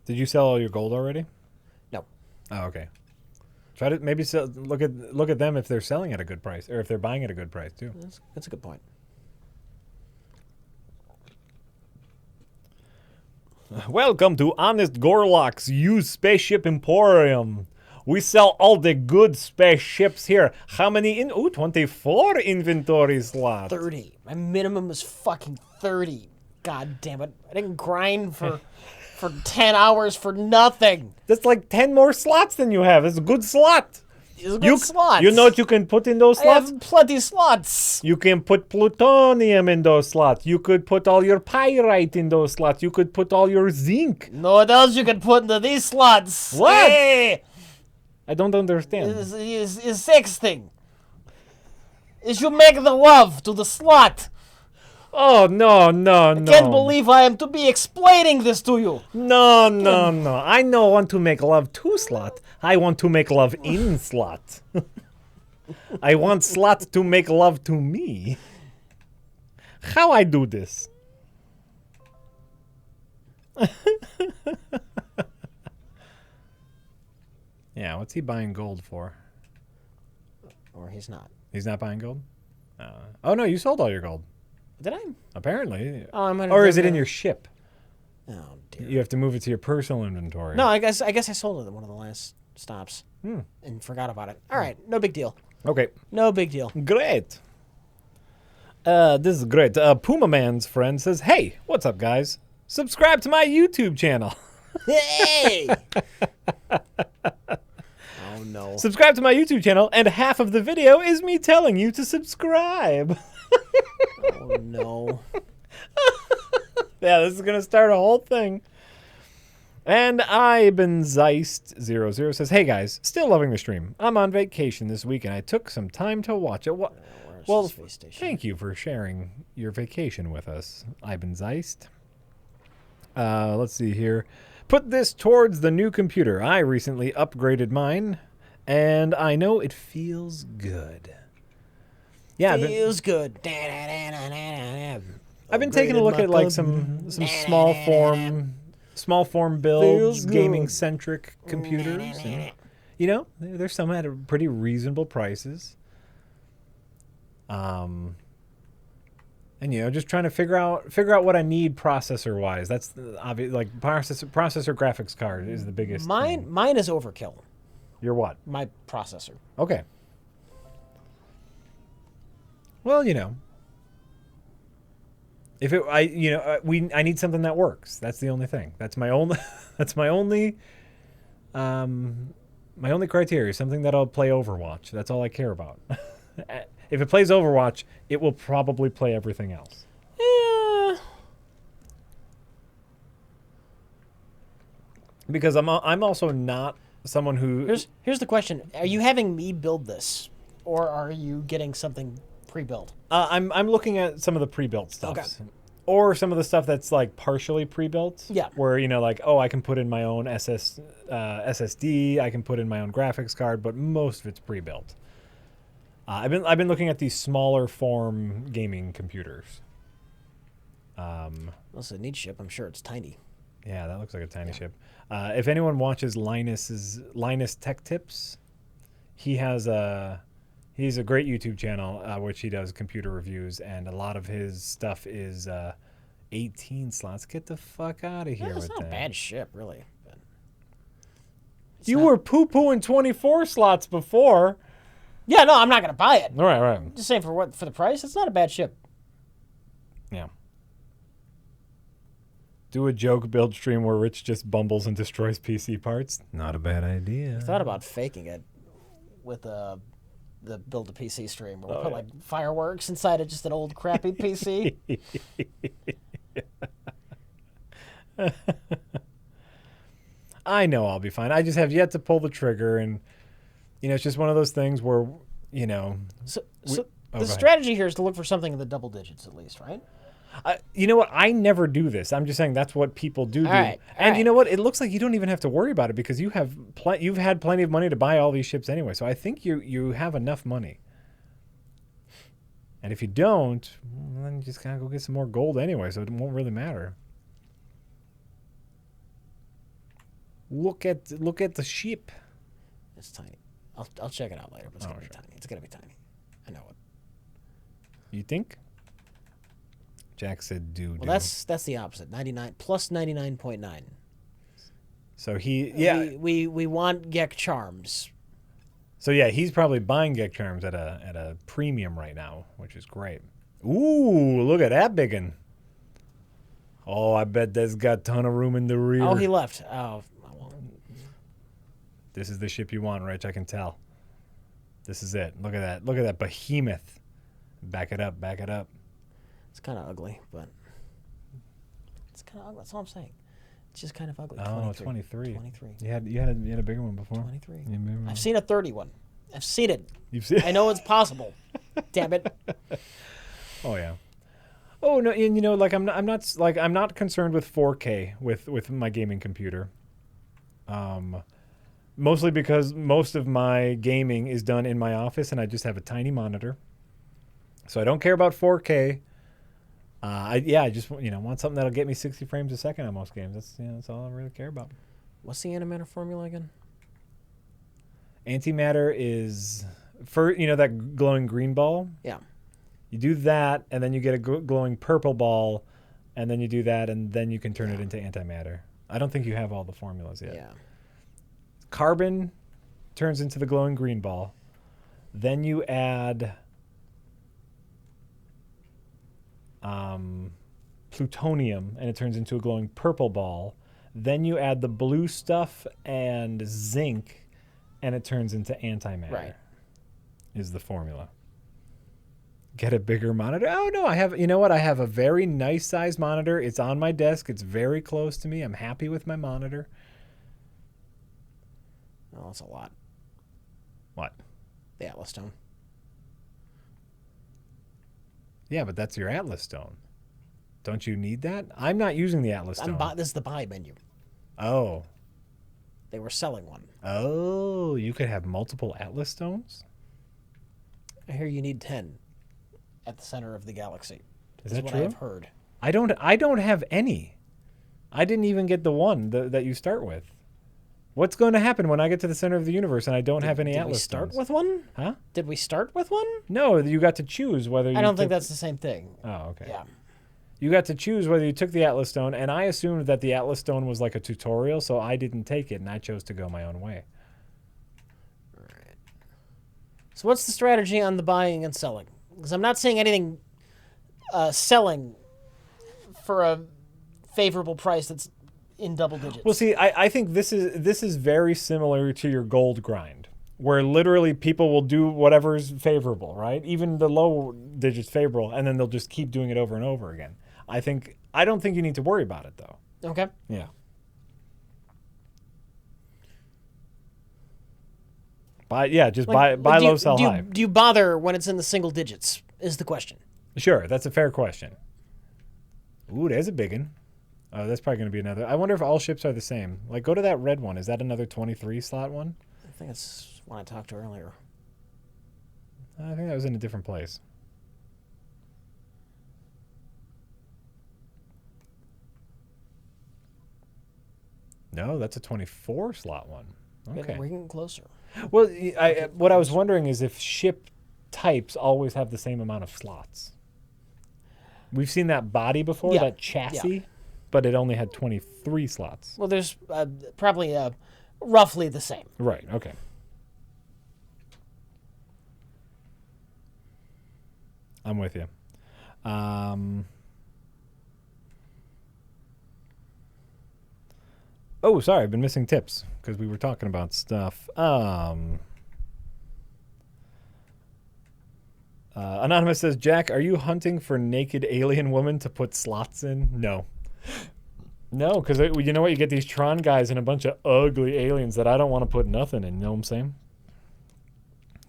Did you sell all your gold already? No. Oh, okay. Try to maybe look at them if they're selling at a good price or if they're buying at a good price too. That's a good point. Welcome to Honest Gorlock's used spaceship emporium. We sell all the good spaceships here. How many 24 inventory slots. 30. My minimum is fucking 30. God damn it. I didn't grind for 10 hours for nothing. That's like 10 more slots than you have. It's a good slot. It's a good slot. You know what you can put in those I slots? have plenty slots. You can put plutonium in those slots. You could put all your pyrite in those slots. You could put all your zinc. Know what else you can put into these slots? What? Hey, I don't understand. is sex thing. Is you make the love to the slot. Oh, no. Can't believe I am to be explaining this to you. No. I don't want to make love to slot. I want to make love in slot. I want slot to make love to me. How I do this? Yeah, what's he buying gold for? Or he's not. He's not buying gold? Oh, no, you sold all your gold. Did I? Apparently. Oh, I might have Or is done it in that. your ship? Oh, dear. You have to move it to your personal inventory. No, I guess I sold it at one of the last stops and forgot about it. All right, no big deal. Okay. No big deal. Great. This is great. Puma Man's friend says, "Hey, what's up, guys? Subscribe to my YouTube channel." Hey! Oh, no. Subscribe to my YouTube channel, and half of the video is me telling you to subscribe. Oh, no. Yeah, this is gonna start a whole thing. And Zeist00 says, "Hey guys, still loving the stream. I'm on vacation this week, and I took some time to watch it. Well, Space Station? thank you for sharing your vacation with us, Zeist. Let's see here. Put this towards the new computer. I recently upgraded mine, and I know it feels good. Yeah, Feels good. I've been taking a look at like some small form builds, gaming centric computers. And, you know, there's some at pretty reasonable prices. And just trying to figure out what I need processor wise. That's obvious. Like processor graphics card is the biggest. Mine is overkill. Your what? My processor. Okay. Well, if I need something that works. That's the only thing. That's my only. That's my only. My only criteria. Something that'll play Overwatch. That's all I care about. If it plays Overwatch, it will probably play everything else. Yeah. Because I'm also not someone who. Here's the question: are you having me build this, or are you getting something pre-built? I'm looking at some of the pre-built stuff. Okay. Or some of the stuff that's like partially pre-built. Yeah. Where I can put in my own SSD, I can put in my own graphics card, but most of it's pre-built. I've been looking at these smaller form gaming computers. Well, it's a neat ship. I'm sure it's tiny. Yeah, that looks like a tiny ship. If anyone watches Linus Tech Tips, he's a great YouTube channel which he does computer reviews, and a lot of his stuff is 18 slots. Get the fuck out of here with that. It's not a bad ship, really. But you were poo-pooing 24 slots before. Yeah, no, I'm not gonna buy it. Right. Just saying for the price, it's not a bad ship. Yeah. Do a joke build stream where Rich just bumbles and destroys PC parts. Not a bad idea. I thought about faking it with the build a PC stream where we put like fireworks inside of just an old crappy PC. I know I'll be fine. I just have yet to pull the trigger, and it's just one of those things where So the strategy here is to look for something in the double digits at least, right? You know what? I never do this. I'm just saying that's what people do. Right, and you know what? It looks like you don't even have to worry about it because you've had plenty of money to buy all these ships anyway. So I think you have enough money. And if you don't, well, then you just gotta go get some more gold anyway. So it won't really matter. Look at the ship. It's tiny. I'll check it out later, but it's gonna be tiny. It's gonna be tiny. I know it. You think? Jack said do. Well, that's the opposite. 99 plus 99.9. So we want Gek charms. So yeah, he's probably buying Gek charms at a premium right now, which is great. Ooh, look at that biggin. Oh, I bet that's got a ton of room in the rear. Oh, he left. Oh, well. This is the ship you want, Rich. I can tell. This is it. Look at that. Look at that behemoth. Back it up. Back it up. It's kind of ugly, but it's kind of ugly. That's all I'm saying. It's just kind of ugly. Oh, 23. 23. You had a bigger one before. 23. Yeah, I've seen a 31. I've seen it. You've seen it? I know it's possible. Damn it. Oh yeah. Oh no, and like I'm not concerned with 4K with my gaming computer. Mostly because most of my gaming is done in my office, and I just have a tiny monitor, so I don't care about 4K. I just want something that'll get me 60 frames a second on most games. That's all I really care about. What's the antimatter formula again? Antimatter is that glowing green ball. Yeah. You do that, and then you get a glowing purple ball, and then you do that, and then you can turn it into antimatter. I don't think you have all the formulas yet. Yeah. Carbon turns into the glowing green ball. Then you add plutonium, and it turns into a glowing purple ball. Then you add the blue stuff and zinc, and it turns into antimatter. Right. Is the formula. Get a bigger monitor? Oh, no, I have a very nice size monitor. It's on my desk. It's very close to me. I'm happy with my monitor. Oh, that's a lot. What? The Atlas Stone. Yeah, but that's your Atlas Stone. Don't you need that? I'm not using the Atlas Stone. This is the buy menu. Oh. They were selling one. Oh, you could have multiple Atlas Stones? I hear you need 10 at the center of the galaxy. Is that what true? I've heard. I don't have any. I didn't even get the one that you start with. What's going to happen when I get to the center of the universe and I don't have any Did Atlas we start stones? with one? Huh? Did we start with one? No, you got to choose whether you I don't think took- that's the same thing. Oh, okay. Yeah. You got to choose whether you took the Atlas stone, and I assumed that the Atlas stone was like a tutorial, so I didn't take it, and I chose to go my own way. So what's the strategy on the buying and selling? Because I'm not seeing anything selling for a favorable price that's in double digits. Well, see, I think this is very similar to your gold grind, where literally people will do whatever's favorable, right? Even the low digits favorable, and then they'll just keep doing it over and over again. I don't think you need to worry about it though. Okay. Yeah. Just buy low, sell high. Do you bother when it's in the single digits? Is the question. Sure, that's a fair question. Ooh, there's a big one. Oh, that's probably going to be another. I wonder if all ships are the same. Like, go to that red one. Is that another 23 slot one? I think it's one I talked to earlier. I think that was in a different place. No, that's a 24 slot one. Okay. We're getting closer. Well, what I was wondering is if ship types always have the same amount of slots. We've seen that body before, Yeah. that chassis, but it only had 23 slots. Well, there's probably roughly the same. Right, okay. I'm with you. Oh, sorry, I've been missing tips because we were talking about stuff. Anonymous says, Jack, are you hunting for naked alien women to put slots in? No. No, because you know what? You get these Tron guys and a bunch of ugly aliens that I don't want to put nothing in. You know what I'm saying?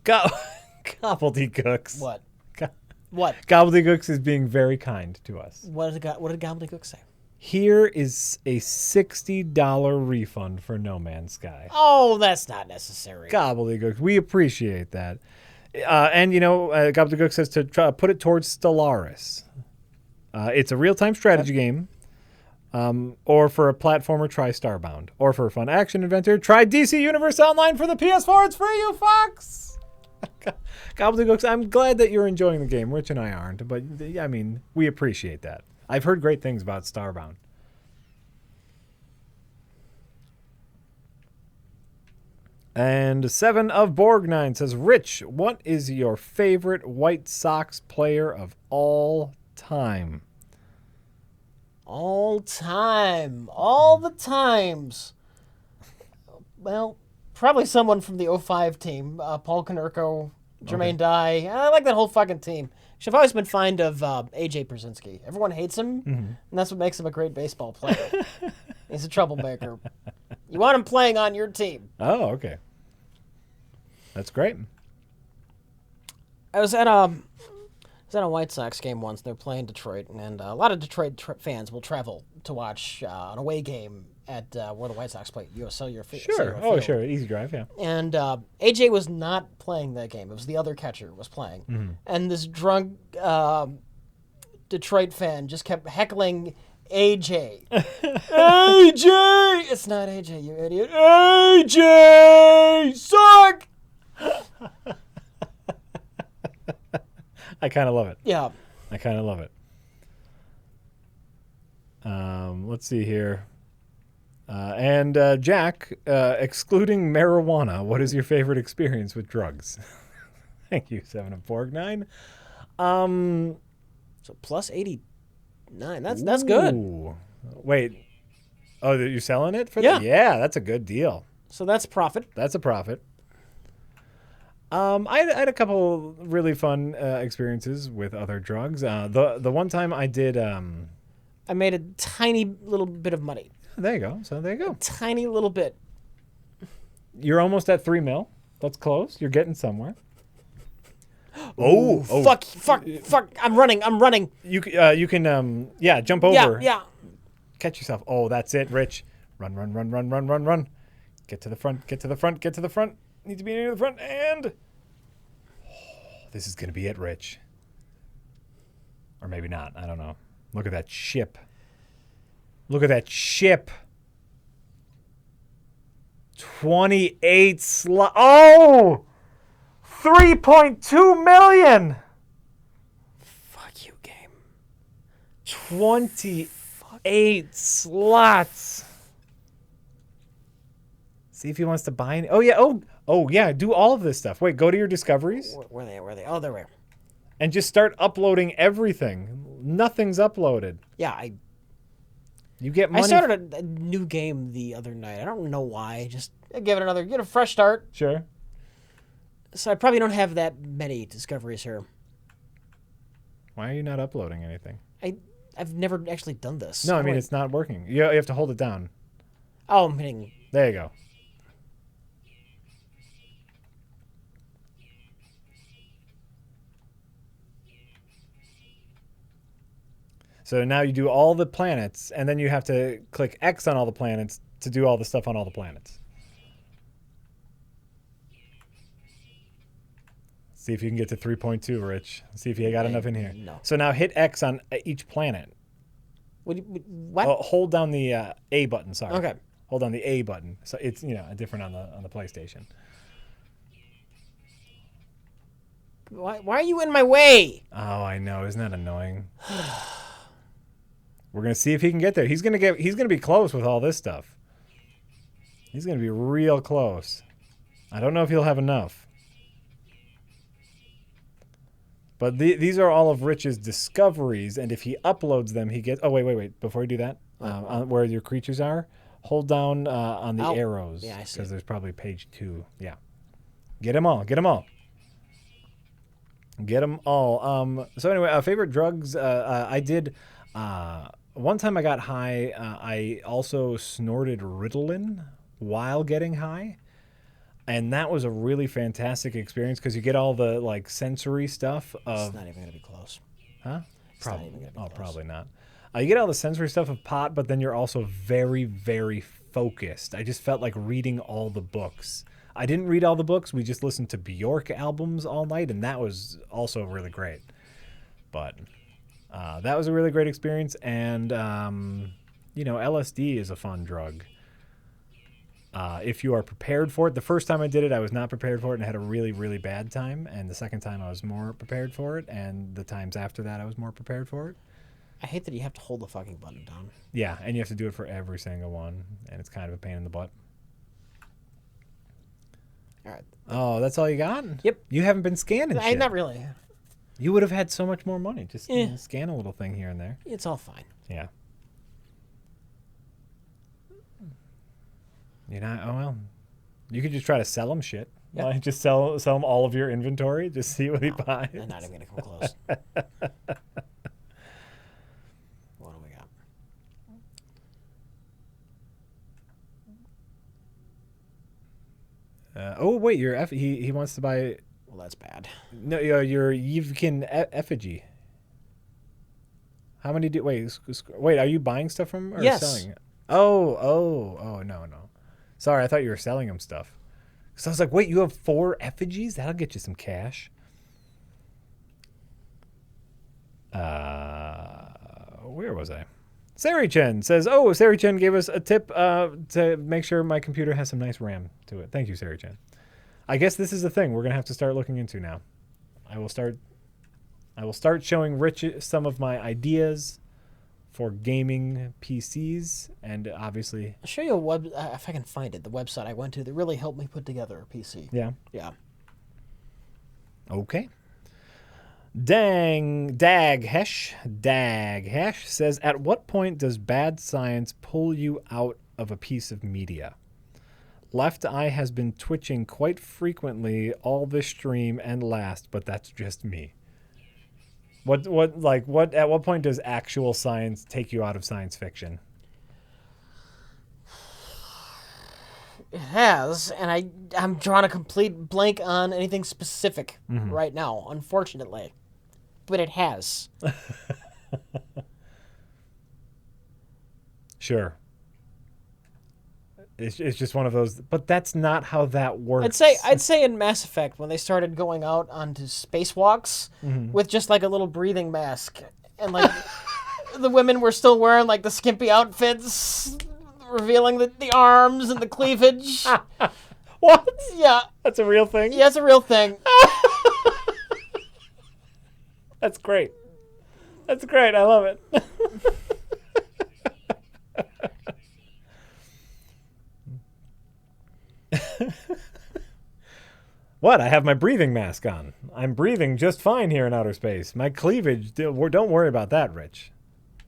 Gobbledygooks. What? What? Gobbledygooks is being very kind to us. What did Gobbledygook say? Here is a $60 refund for No Man's Sky. Oh, that's not necessary. Gobbledygooks. We appreciate that. And, Gobbledygook says to put it towards Stellaris. It's a real-time strategy game. Or for a platformer, try Starbound. Or for a fun action adventure, try DC Universe Online for the PS4. It's free, you fucks! Gobbledygooks, I'm glad that you're enjoying the game. Rich and I aren't, but, I mean, we appreciate that. I've heard great things about Starbound. And 7 of Borgnine says, Rich, what is your favorite White Sox player of all time? All time. All the times. Well, probably someone from the 05 team. Paul Konerko, Jermaine Dye. I like that whole fucking team. I've always been fond of AJ Brzezinski. Everyone hates him, and that's what makes him a great baseball player. He's a troublemaker. You want him playing on your team. Oh, okay. That's great. I was at a White Sox game once. They're playing Detroit, and a lot of Detroit fans will travel to watch an away game at where the White Sox play. Cellular Field. Sure. Oh, sure. Easy drive, yeah. And AJ was not playing that game. It was the other catcher was playing. And this drunk Detroit fan just kept heckling AJ. AJ! It's not AJ, you idiot. AJ! Suck! I kind of love it. Yeah. I kind of love it. Let's see here. Jack, excluding marijuana, what is your favorite experience with drugs? Thank you, 7 of Borgnine. So plus 89. That's good. Wait. Oh, you're selling it for Yeah. that? Yeah, that's a good deal. So that's profit. That's a profit. I had a couple really fun experiences with other drugs. The one time I did... I made a tiny little bit of money. There you go. So there you go. Tiny little bit. You're almost at 3 mil. That's close. You're getting somewhere. Oh. Fuck. I'm running. You can jump over. Yeah. Catch yourself. Oh, that's it, Rich. Run. Get to the front. Need to be near the front. And this is going to be it, Rich. Or maybe not. I don't know. Look at that ship. 28 slots. Oh! 3.2 million! Fuck you, game. 28 slots. See if he wants to buy any. Oh, yeah. Oh, yeah. Do all of this stuff. Wait, go to your discoveries. Where are they? Oh, there we are. And just start uploading everything. Nothing's uploaded. Yeah, You get money. I started a new game the other night. I don't know why. Just give it get a fresh start. Sure. So I probably don't have that many discoveries here. Why are you not uploading anything? I've never actually done this. No, I mean, it's not working. You have to hold it down. Oh, I'm hitting. There you go. So now you do all the planets, and then you have to click X on all the planets to do all the stuff on all the planets. See if you can get to 3.2, Rich. See if you got enough in here. No. So now hit X on each planet. What? Hold down the A button. Sorry. Okay. Hold on the A button. So it's different on the PlayStation. Why are you in my way? Oh, I know. Isn't that annoying? We're gonna see if he can get there. He's gonna be close with all this stuff. He's gonna be real close. I don't know if he'll have enough. But these are all of Rich's discoveries, and if he uploads them, he gets. Oh wait! Before you do that, where your creatures are, hold down on the arrows. Yeah, I see. Because there's probably page 2. Yeah, get them all. Get them all. Get them all. So anyway, favorite drugs. I did. One time I got high. I also snorted Ritalin while getting high. And that was a really fantastic experience because you get all the like sensory stuff of. It's not even gonna be close. Huh? Not even gonna be close. Probably not. You get all the sensory stuff of pot, but then you're also very, very focused. I just felt like reading all the books. I didn't read all the books. We just listened to Bjork albums all night, and that was also really great. But that was a really great experience, and LSD is a fun drug. If you are prepared for it. The first time I did it, I was not prepared for it and had a really, really bad time. And the second time, I was more prepared for it. And the times after that, I was more prepared for it. I hate that you have to hold the fucking button down. Yeah, and you have to do it for every single one. And it's kind of a pain in the butt. All right. Oh, that's all you got? Yep. You haven't been scanning shit. Not really. You would have had so much more money. Just scan a little thing here and there. It's all fine. Yeah. Oh well. You could just try to sell him shit. Yeah. Like, just sell him all of your inventory. Just see what he buys. They're not even gonna come close. What do we got? Oh wait, he wants to buy. Well, that's bad. No, your Yevkin effigy. How many do? Wait, are you buying stuff from or Yes. selling it? Oh, no. Sorry, I thought you were selling him stuff. So I was like, wait, you have 4 effigies? That'll get you some cash. Where was I? Sari Chen says, Sari Chen gave us a tip to make sure my computer has some nice RAM to it. Thank you, Sari Chen. I guess this is a thing we're going to have to start looking into now. I will start showing Rich some of my ideas for gaming PCs, and obviously... I'll show you if I can find it, the website I went to that really helped me put together a PC. Yeah. Yeah. Okay. Daghesh says, at what point does bad science pull you out of a piece of media? Left eye has been twitching quite frequently all this stream and last, but that's just me. At what point does actual science take you out of science fiction? It has, and I'm drawing a complete blank on anything specific right now, unfortunately. But it has. Sure. It's just one of those, but that's not how that works. I'd say in Mass Effect when they started going out onto spacewalks with just like a little breathing mask, and like the women were still wearing like the skimpy outfits revealing the arms and the cleavage. What? Yeah. That's a real thing? Yeah, it's a real thing. That's great. That's great. I love it. What? I have my breathing mask on. I'm breathing just fine here in outer space. My cleavage, don't worry about that, Rich.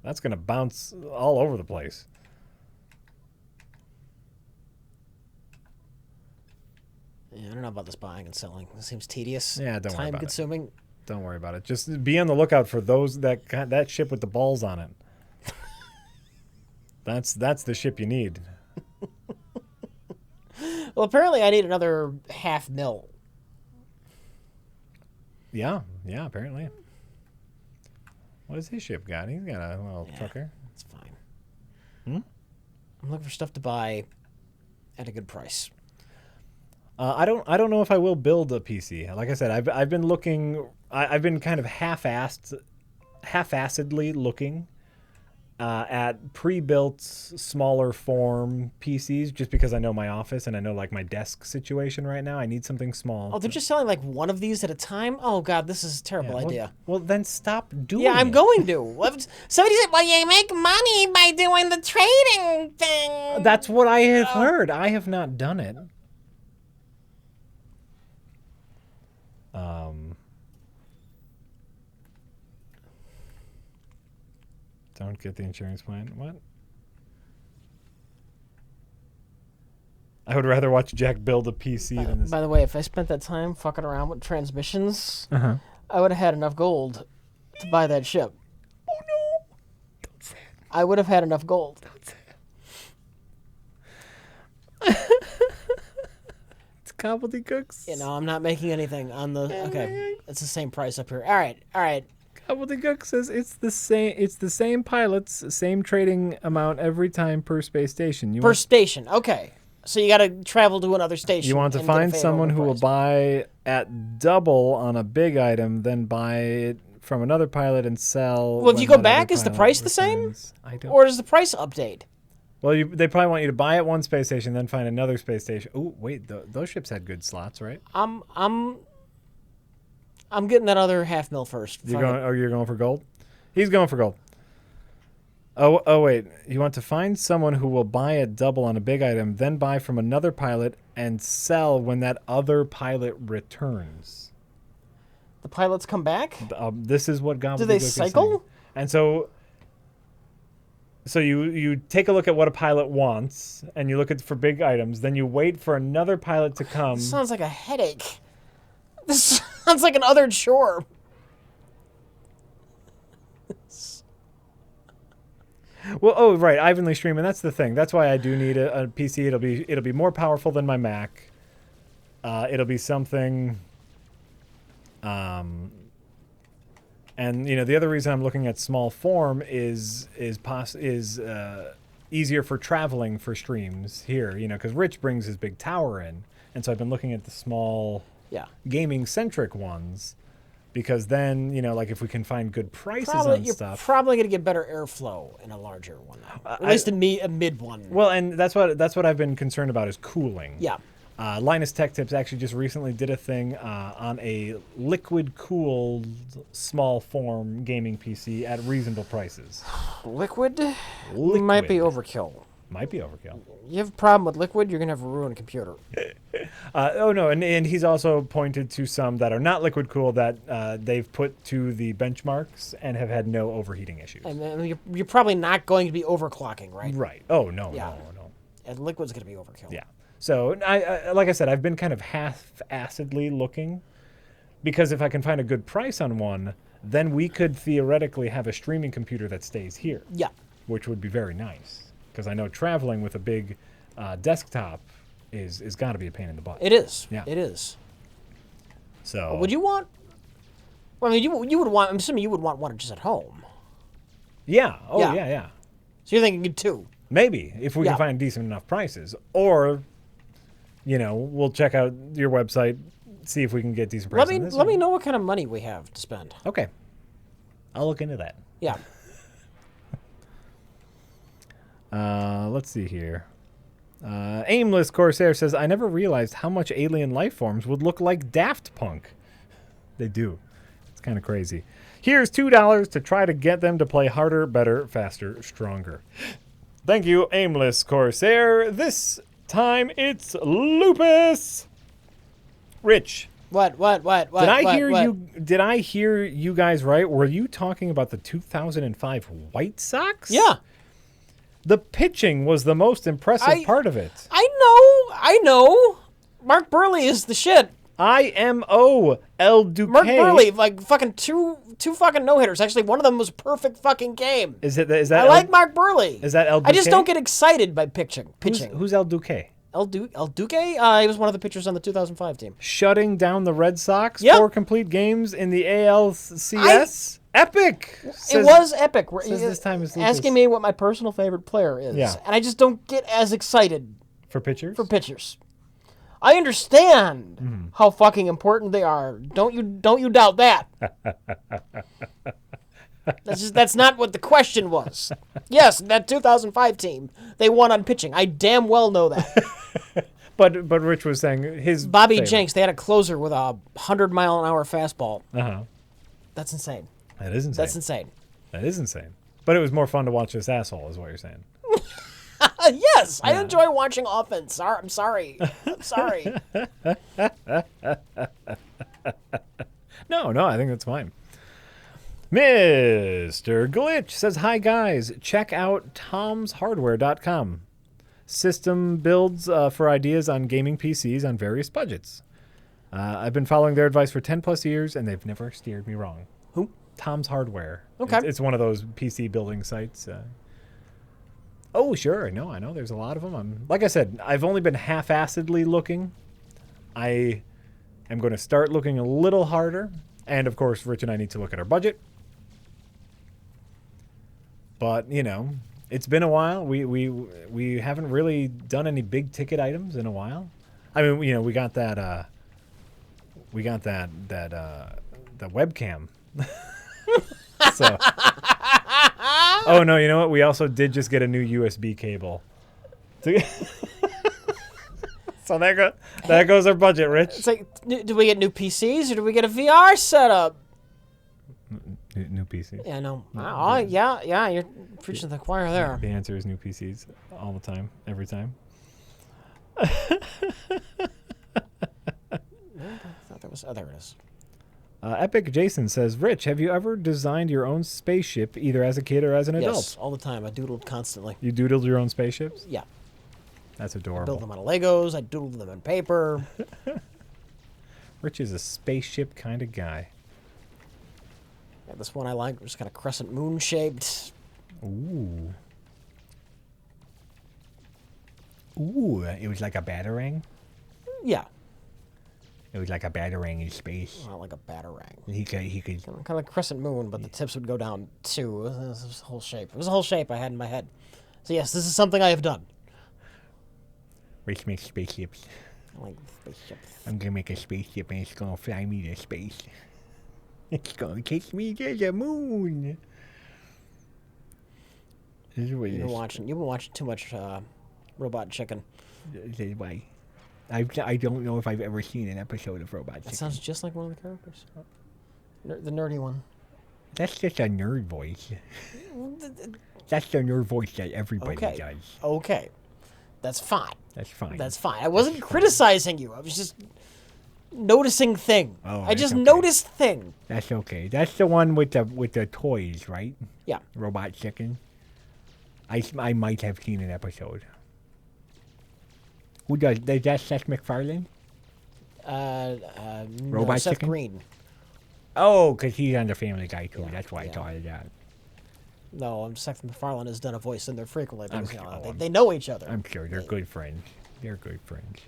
That's going to bounce all over the place. Yeah, I don't know about this buying and selling. This seems tedious. Yeah, don't worry about it. Time-consuming. Don't worry about it. Just be on the lookout for that ship with the balls on it. That's the ship you need. Well, apparently I need another $500,000. Yeah, apparently. What does his ship got? He's got a little trucker. It's fine. I'm looking for stuff to buy at a good price. I don't know if I will build a PC. Like I said, I've been looking. I've been kind of half-assedly looking at pre-built, smaller form PCs, just because I know my office and I know like my desk situation right now. I need something small. Oh, they're just selling like one of these at a time? Oh, God, this is a terrible idea. Well, then stop doing it. Yeah, I'm going to. Somebody said, well, you make money by doing the trading thing. That's what I have heard. I have not done it. Don't get the insurance plan. What? I would rather watch Jack build a PC than this. By the way, if I spent that time fucking around with transmissions, I would have had enough gold to buy that ship. Oh no! Don't say it. I would have had enough gold. Don't say it. It's gobbledygooks. You know, I'm not making anything on the... Okay, it's the same price up here. All right. Gobbledygook says it's the same pilots, same trading amount every time per space station. Per station, okay. So you got to travel to another station. You want to find someone who will buy at double on a big item, then buy it from another pilot and sell. Well, if you go back, is the price the same? I don't. Or does the price update? Well, they probably want you to buy at one space station, then find another space station. Oh, wait, those ships had good slots, right? I'm getting that other $500,000 first. You're going for gold? He's going for gold. Oh, wait. You want to find someone who will buy at double on a big item, then buy from another pilot and sell when that other pilot returns. The pilots come back? This is what Gobbledygook Do they is cycle? saying. And so you take a look at what a pilot wants, and you look for big items, then you wait for another pilot to come. This sounds like a headache. This sounds like an other chore. Well, right, Ivanly streaming. That's the thing. That's why I do need a PC. It'll be more powerful than my Mac. It'll be something. And the other reason I'm looking at small form is easier for traveling for streams here. Because Rich brings his big tower in, and so I've been looking at the small. Yeah. Gaming centric ones, because then like if we can find good prices on you're stuff, probably gonna get better airflow in a larger one, at least a mid one. Well, and that's what I've been concerned about is cooling. Yeah. Linus Tech Tips actually just recently did a thing on a liquid cooled small form gaming PC at reasonable prices. Liquid might be overkill. Might be overkill. You have a problem with liquid, you're gonna have a ruined computer. Oh no, and he's also pointed to some that are not liquid cooled that they've put to the benchmarks and have had no overheating issues. And then you're probably not going to be overclocking, right? Right. Oh no, Yeah. no. And liquid's gonna be overkill. Yeah. So I like I said, I've been kind of half-assedly looking, because if I can find a good price on one, then we could theoretically have a streaming computer that stays here. Yeah. Which would be very nice, because I know traveling with a big desktop is got to be a pain in the butt. It is. Yeah. It is. So Would you want? Well, I mean, you would want. I'm assuming you would want one just at home. Yeah. Oh Yeah. yeah. So you're thinking two. Maybe if we Yeah. can find decent enough prices, or we'll check out your website, see if we can get decent prices. Let me know what kind of money we have to spend. Okay. I'll look into that. Yeah. Let's see here. Aimless Corsair says, I never realized how much alien life forms would look like Daft Punk. They do. It's kind of crazy. Here's $2 to try to get them to play harder, better, faster, stronger. Thank you, Aimless Corsair. This time it's Lupus. Rich. What? Did I hear you guys right? Were you talking about the 2005 White Sox? Yeah. The pitching was the most impressive part of it. I know. Mark Burley is the shit. IMO El Duque. Mark Burley, like fucking two fucking no-hitters. Actually, one of them was a perfect fucking game. Is that I like Mark Burley. Is that El Duque? I just don't get excited by pitching. Who's El Duque? El Duque? He was one of the pitchers on the 2005 team. Shutting down the Red Sox. Yep. 4 complete games in the ALCS. Epic. It was epic. Says this time is asking me what my personal favorite player is. Yeah. And I just don't get as excited. For pitchers? I understand how fucking important they are. Don't you doubt that. That's not what the question was. Yes, that 2005 team, they won on pitching. I damn well know that. But Rich was saying his Bobby favorite. Jenks, they had a closer with a 100-mile-an-hour fastball. Uh-huh. That's insane. That is insane. That's insane. That is insane. But it was more fun to watch this asshole, is what you're saying. Yes, I enjoy watching offense. I'm sorry. I'm sorry. No, I think that's fine. Mr. Glitch says, hi, guys. Check out tomshardware.com. System builds for ideas on gaming PCs on various budgets. I've been following their advice for 10-plus years, and they've never steered me wrong. Who? Tom's Hardware. Okay. It's one of those PC building sites. Oh, sure. I know. There's a lot of them. Like I said, I've only been half-assedly looking. I am going to start looking a little harder. And, of course, Rich and I need to look at our budget. But, it's been a while. We haven't really done any big-ticket items in a while. I mean, we got that... the webcam. So... Oh, no, you know what? We also did just get a new USB cable. So there goes our budget, Rich. It's like, do we get new PCs or do we get a VR setup? New PC. Yeah, no. Yeah, you're preaching to the choir there. The answer is new PCs all the time, every time. I thought there was... Oh, there it is. Epic Jason says, Rich, have you ever designed your own spaceship, either as a kid or as an adult? Yes, all the time. I doodled constantly. You doodled your own spaceships? Yeah. That's I adorable. built them out of Legos. I doodled them on paper. Rich is a spaceship kind of guy. Yeah, this one I like, just kind of crescent moon shaped. Ooh, it was like a batarang? Yeah. It was like a batarang in space. Not like a batarang. He could. Kind of like crescent moon, but the tips would go down too. It was a whole shape. It was a whole shape I had in my head. So yes, this is something I have done. Rich makes spaceships. I like spaceships. I'm gonna make a spaceship and it's gonna fly me to space. It's gonna take me to the moon. This is what You've been watching too much Robot Chicken. This is why. I don't know if I've ever seen an episode of Robot Chicken. That sounds just like one of the characters. The nerdy one. That's just a nerd voice. That's the nerd voice that everybody does. Okay. That's fine. That's fine. That's fine. I wasn't criticizing you. I was just noticing thing. Oh, I just okay. noticed thing. That's okay. That's the one with the toys, right? Yeah. Robot Chicken. I might have seen an episode. Who does? Is that Seth MacFarlane? No, Seth Chicken? Green. Oh, because he's on the Family Guy too. Yeah, That's why I thought of that. No, Seth MacFarlane has done a voice in there frequently. Because, sure. they know each other. I'm sure they're good friends. They're good friends.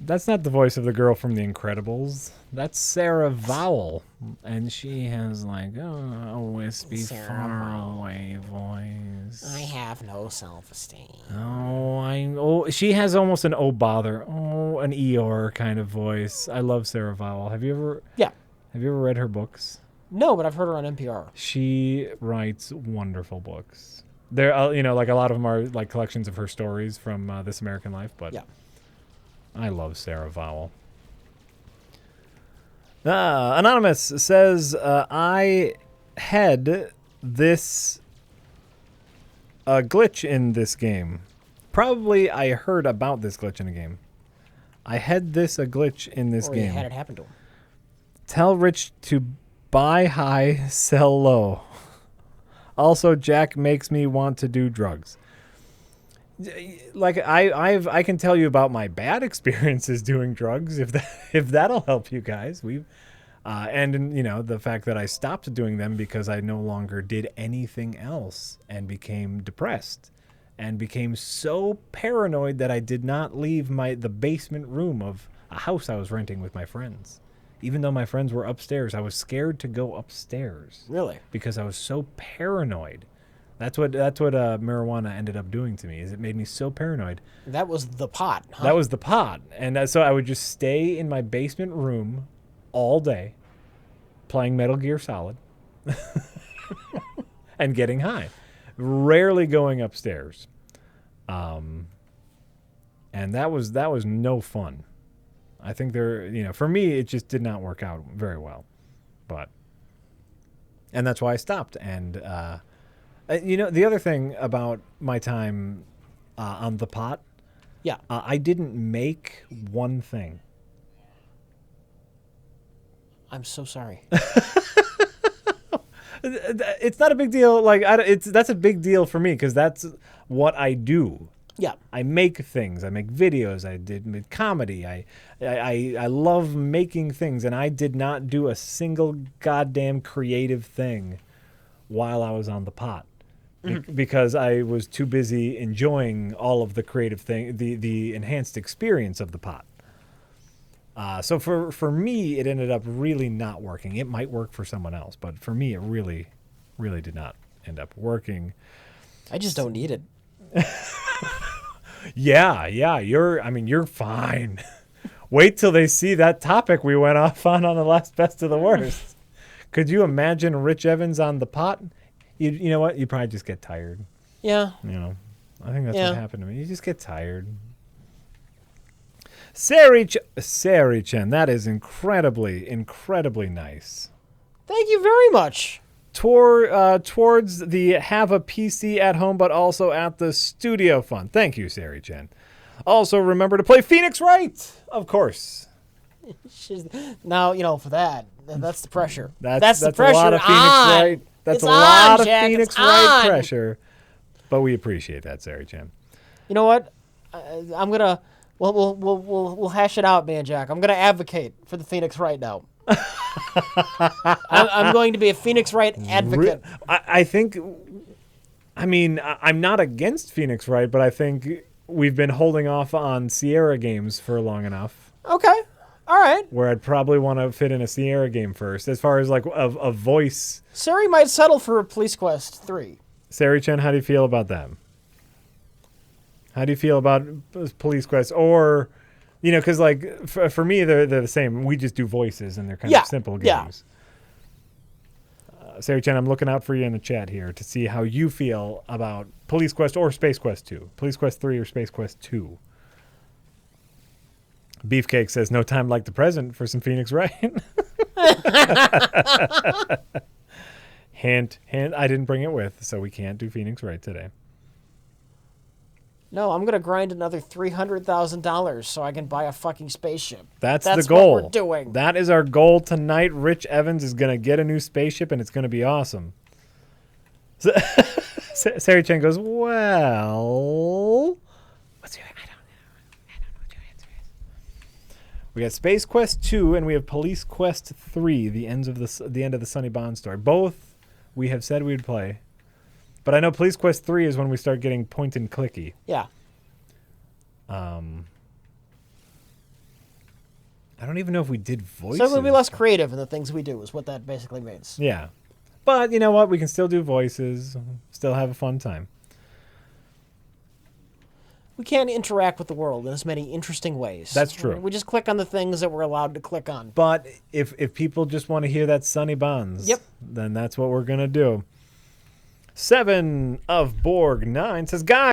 That's not the voice of the girl from The Incredibles. That's Sarah Vowell. And she has like a wispy, Sarah faraway voice. I have no self-esteem. She has almost an oh bother, an Eeyore kind of voice. I love Sarah Vowell. Have you ever Yeah. read her books? No, but I've heard her on NPR. She writes wonderful books. There, like a lot of them are like collections of her stories from This American Life. But Yeah. I love Sarah Vowell. Anonymous says, I had this glitch in this game. Probably I heard about this glitch in a game. I had a glitch in this Or game. you had it happen to him. Tell Rich to buy high, sell low. Also, Jack makes me want to do drugs. Like I can tell you about my bad experiences doing drugs if that'll help you guys. And the fact that I stopped doing them because I no longer did anything else and became depressed and became so paranoid that I did not leave the basement room of a house I was renting with my friends. Even though my friends were upstairs, I was scared to go upstairs. Really? Because I was so paranoid. That's what marijuana ended up doing to me. Is it made me so paranoid. That was the pot, huh? That was the pot. And so I would just stay in my basement room all day playing Metal Gear Solid and getting high. Rarely going upstairs. And that was no fun. I think for me, it just did not work out very well. And that's why I stopped. And, the other thing about my time on the pot, yeah, I didn't make one thing. I'm so sorry. It's not a big deal. That's a big deal for me because that's what I do. Yeah, I make things. I make videos. I did comedy. I love making things, and I did not do a single goddamn creative thing while I was on the pot because I was too busy enjoying all of the creative thing, the enhanced experience of the pot. So for me, it ended up really not working. It might work for someone else, but for me, it really, really did not end up working. I just don't need it. Yeah, you're fine. Wait till they see that topic we went off on the last Best of the Worst. Could you imagine Rich Evans on the pot? You know what? You'd probably just get tired. Yeah. I think that's what happened to me. You just get tired. Sari-chan, that is incredibly, incredibly nice. Thank you very much. Towards the have a PC at home, but also at the studio fun. Thank you, Sari-chan. Also, remember to play Phoenix Wright, of course. Now, for that's the pressure. That's the pressure. A lot of Phoenix Wright. That's it's a lot of Jack. Phoenix Wright pressure. But we appreciate that, Sari-chan. You know what? I'm gonna. We'll hash it out, man, Jack. I'm gonna advocate for the Phoenix Wright now. I'm going to be a Phoenix Wright advocate. I think. I'm not against Phoenix Wright, but I think we've been holding off on Sierra games for long enough. Okay. All right. Where I'd probably want to fit in a Sierra game first, as far as like a voice. Sari might settle for a Police Quest 3. Sari-chan, how do you feel about them? How do you feel about Police Quest? Or, because like for me, they're the same. We just do voices, and they're kind of simple games. Sari-chan, I'm looking out for you in the chat here to see how you feel about Police Quest or Space Quest 2. Police Quest 3 or Space Quest 2. Beefcake says, no time like the present for some Phoenix Wright. Hint, I didn't bring it with, so we can't do Phoenix Wright today. No, I'm going to grind another $300,000 so I can buy a fucking spaceship. That's the goal. What we're doing. That is our goal tonight. Rich Evans is going to get a new spaceship, and it's going to be awesome. Sari-chan goes, well, what's your... I don't know what your answer is. We got Space Quest 2, and we have Police Quest 3, the end of the Sonny Bond story. Both we have said we would play. But I know Police Quest 3 is when we start getting point and clicky. Yeah. I don't even know if we did voices. So we'll be less creative in the things we do, is what that basically means. Yeah. But you know what? We can still do voices, still have a fun time. we can't interact with the world in as many interesting ways. That's true. We just click on the things that we're allowed to click on. But if people just want to hear that Sonny Bonds, Yep. then that's what we're going to do. 7 of Borg 9 says, guys,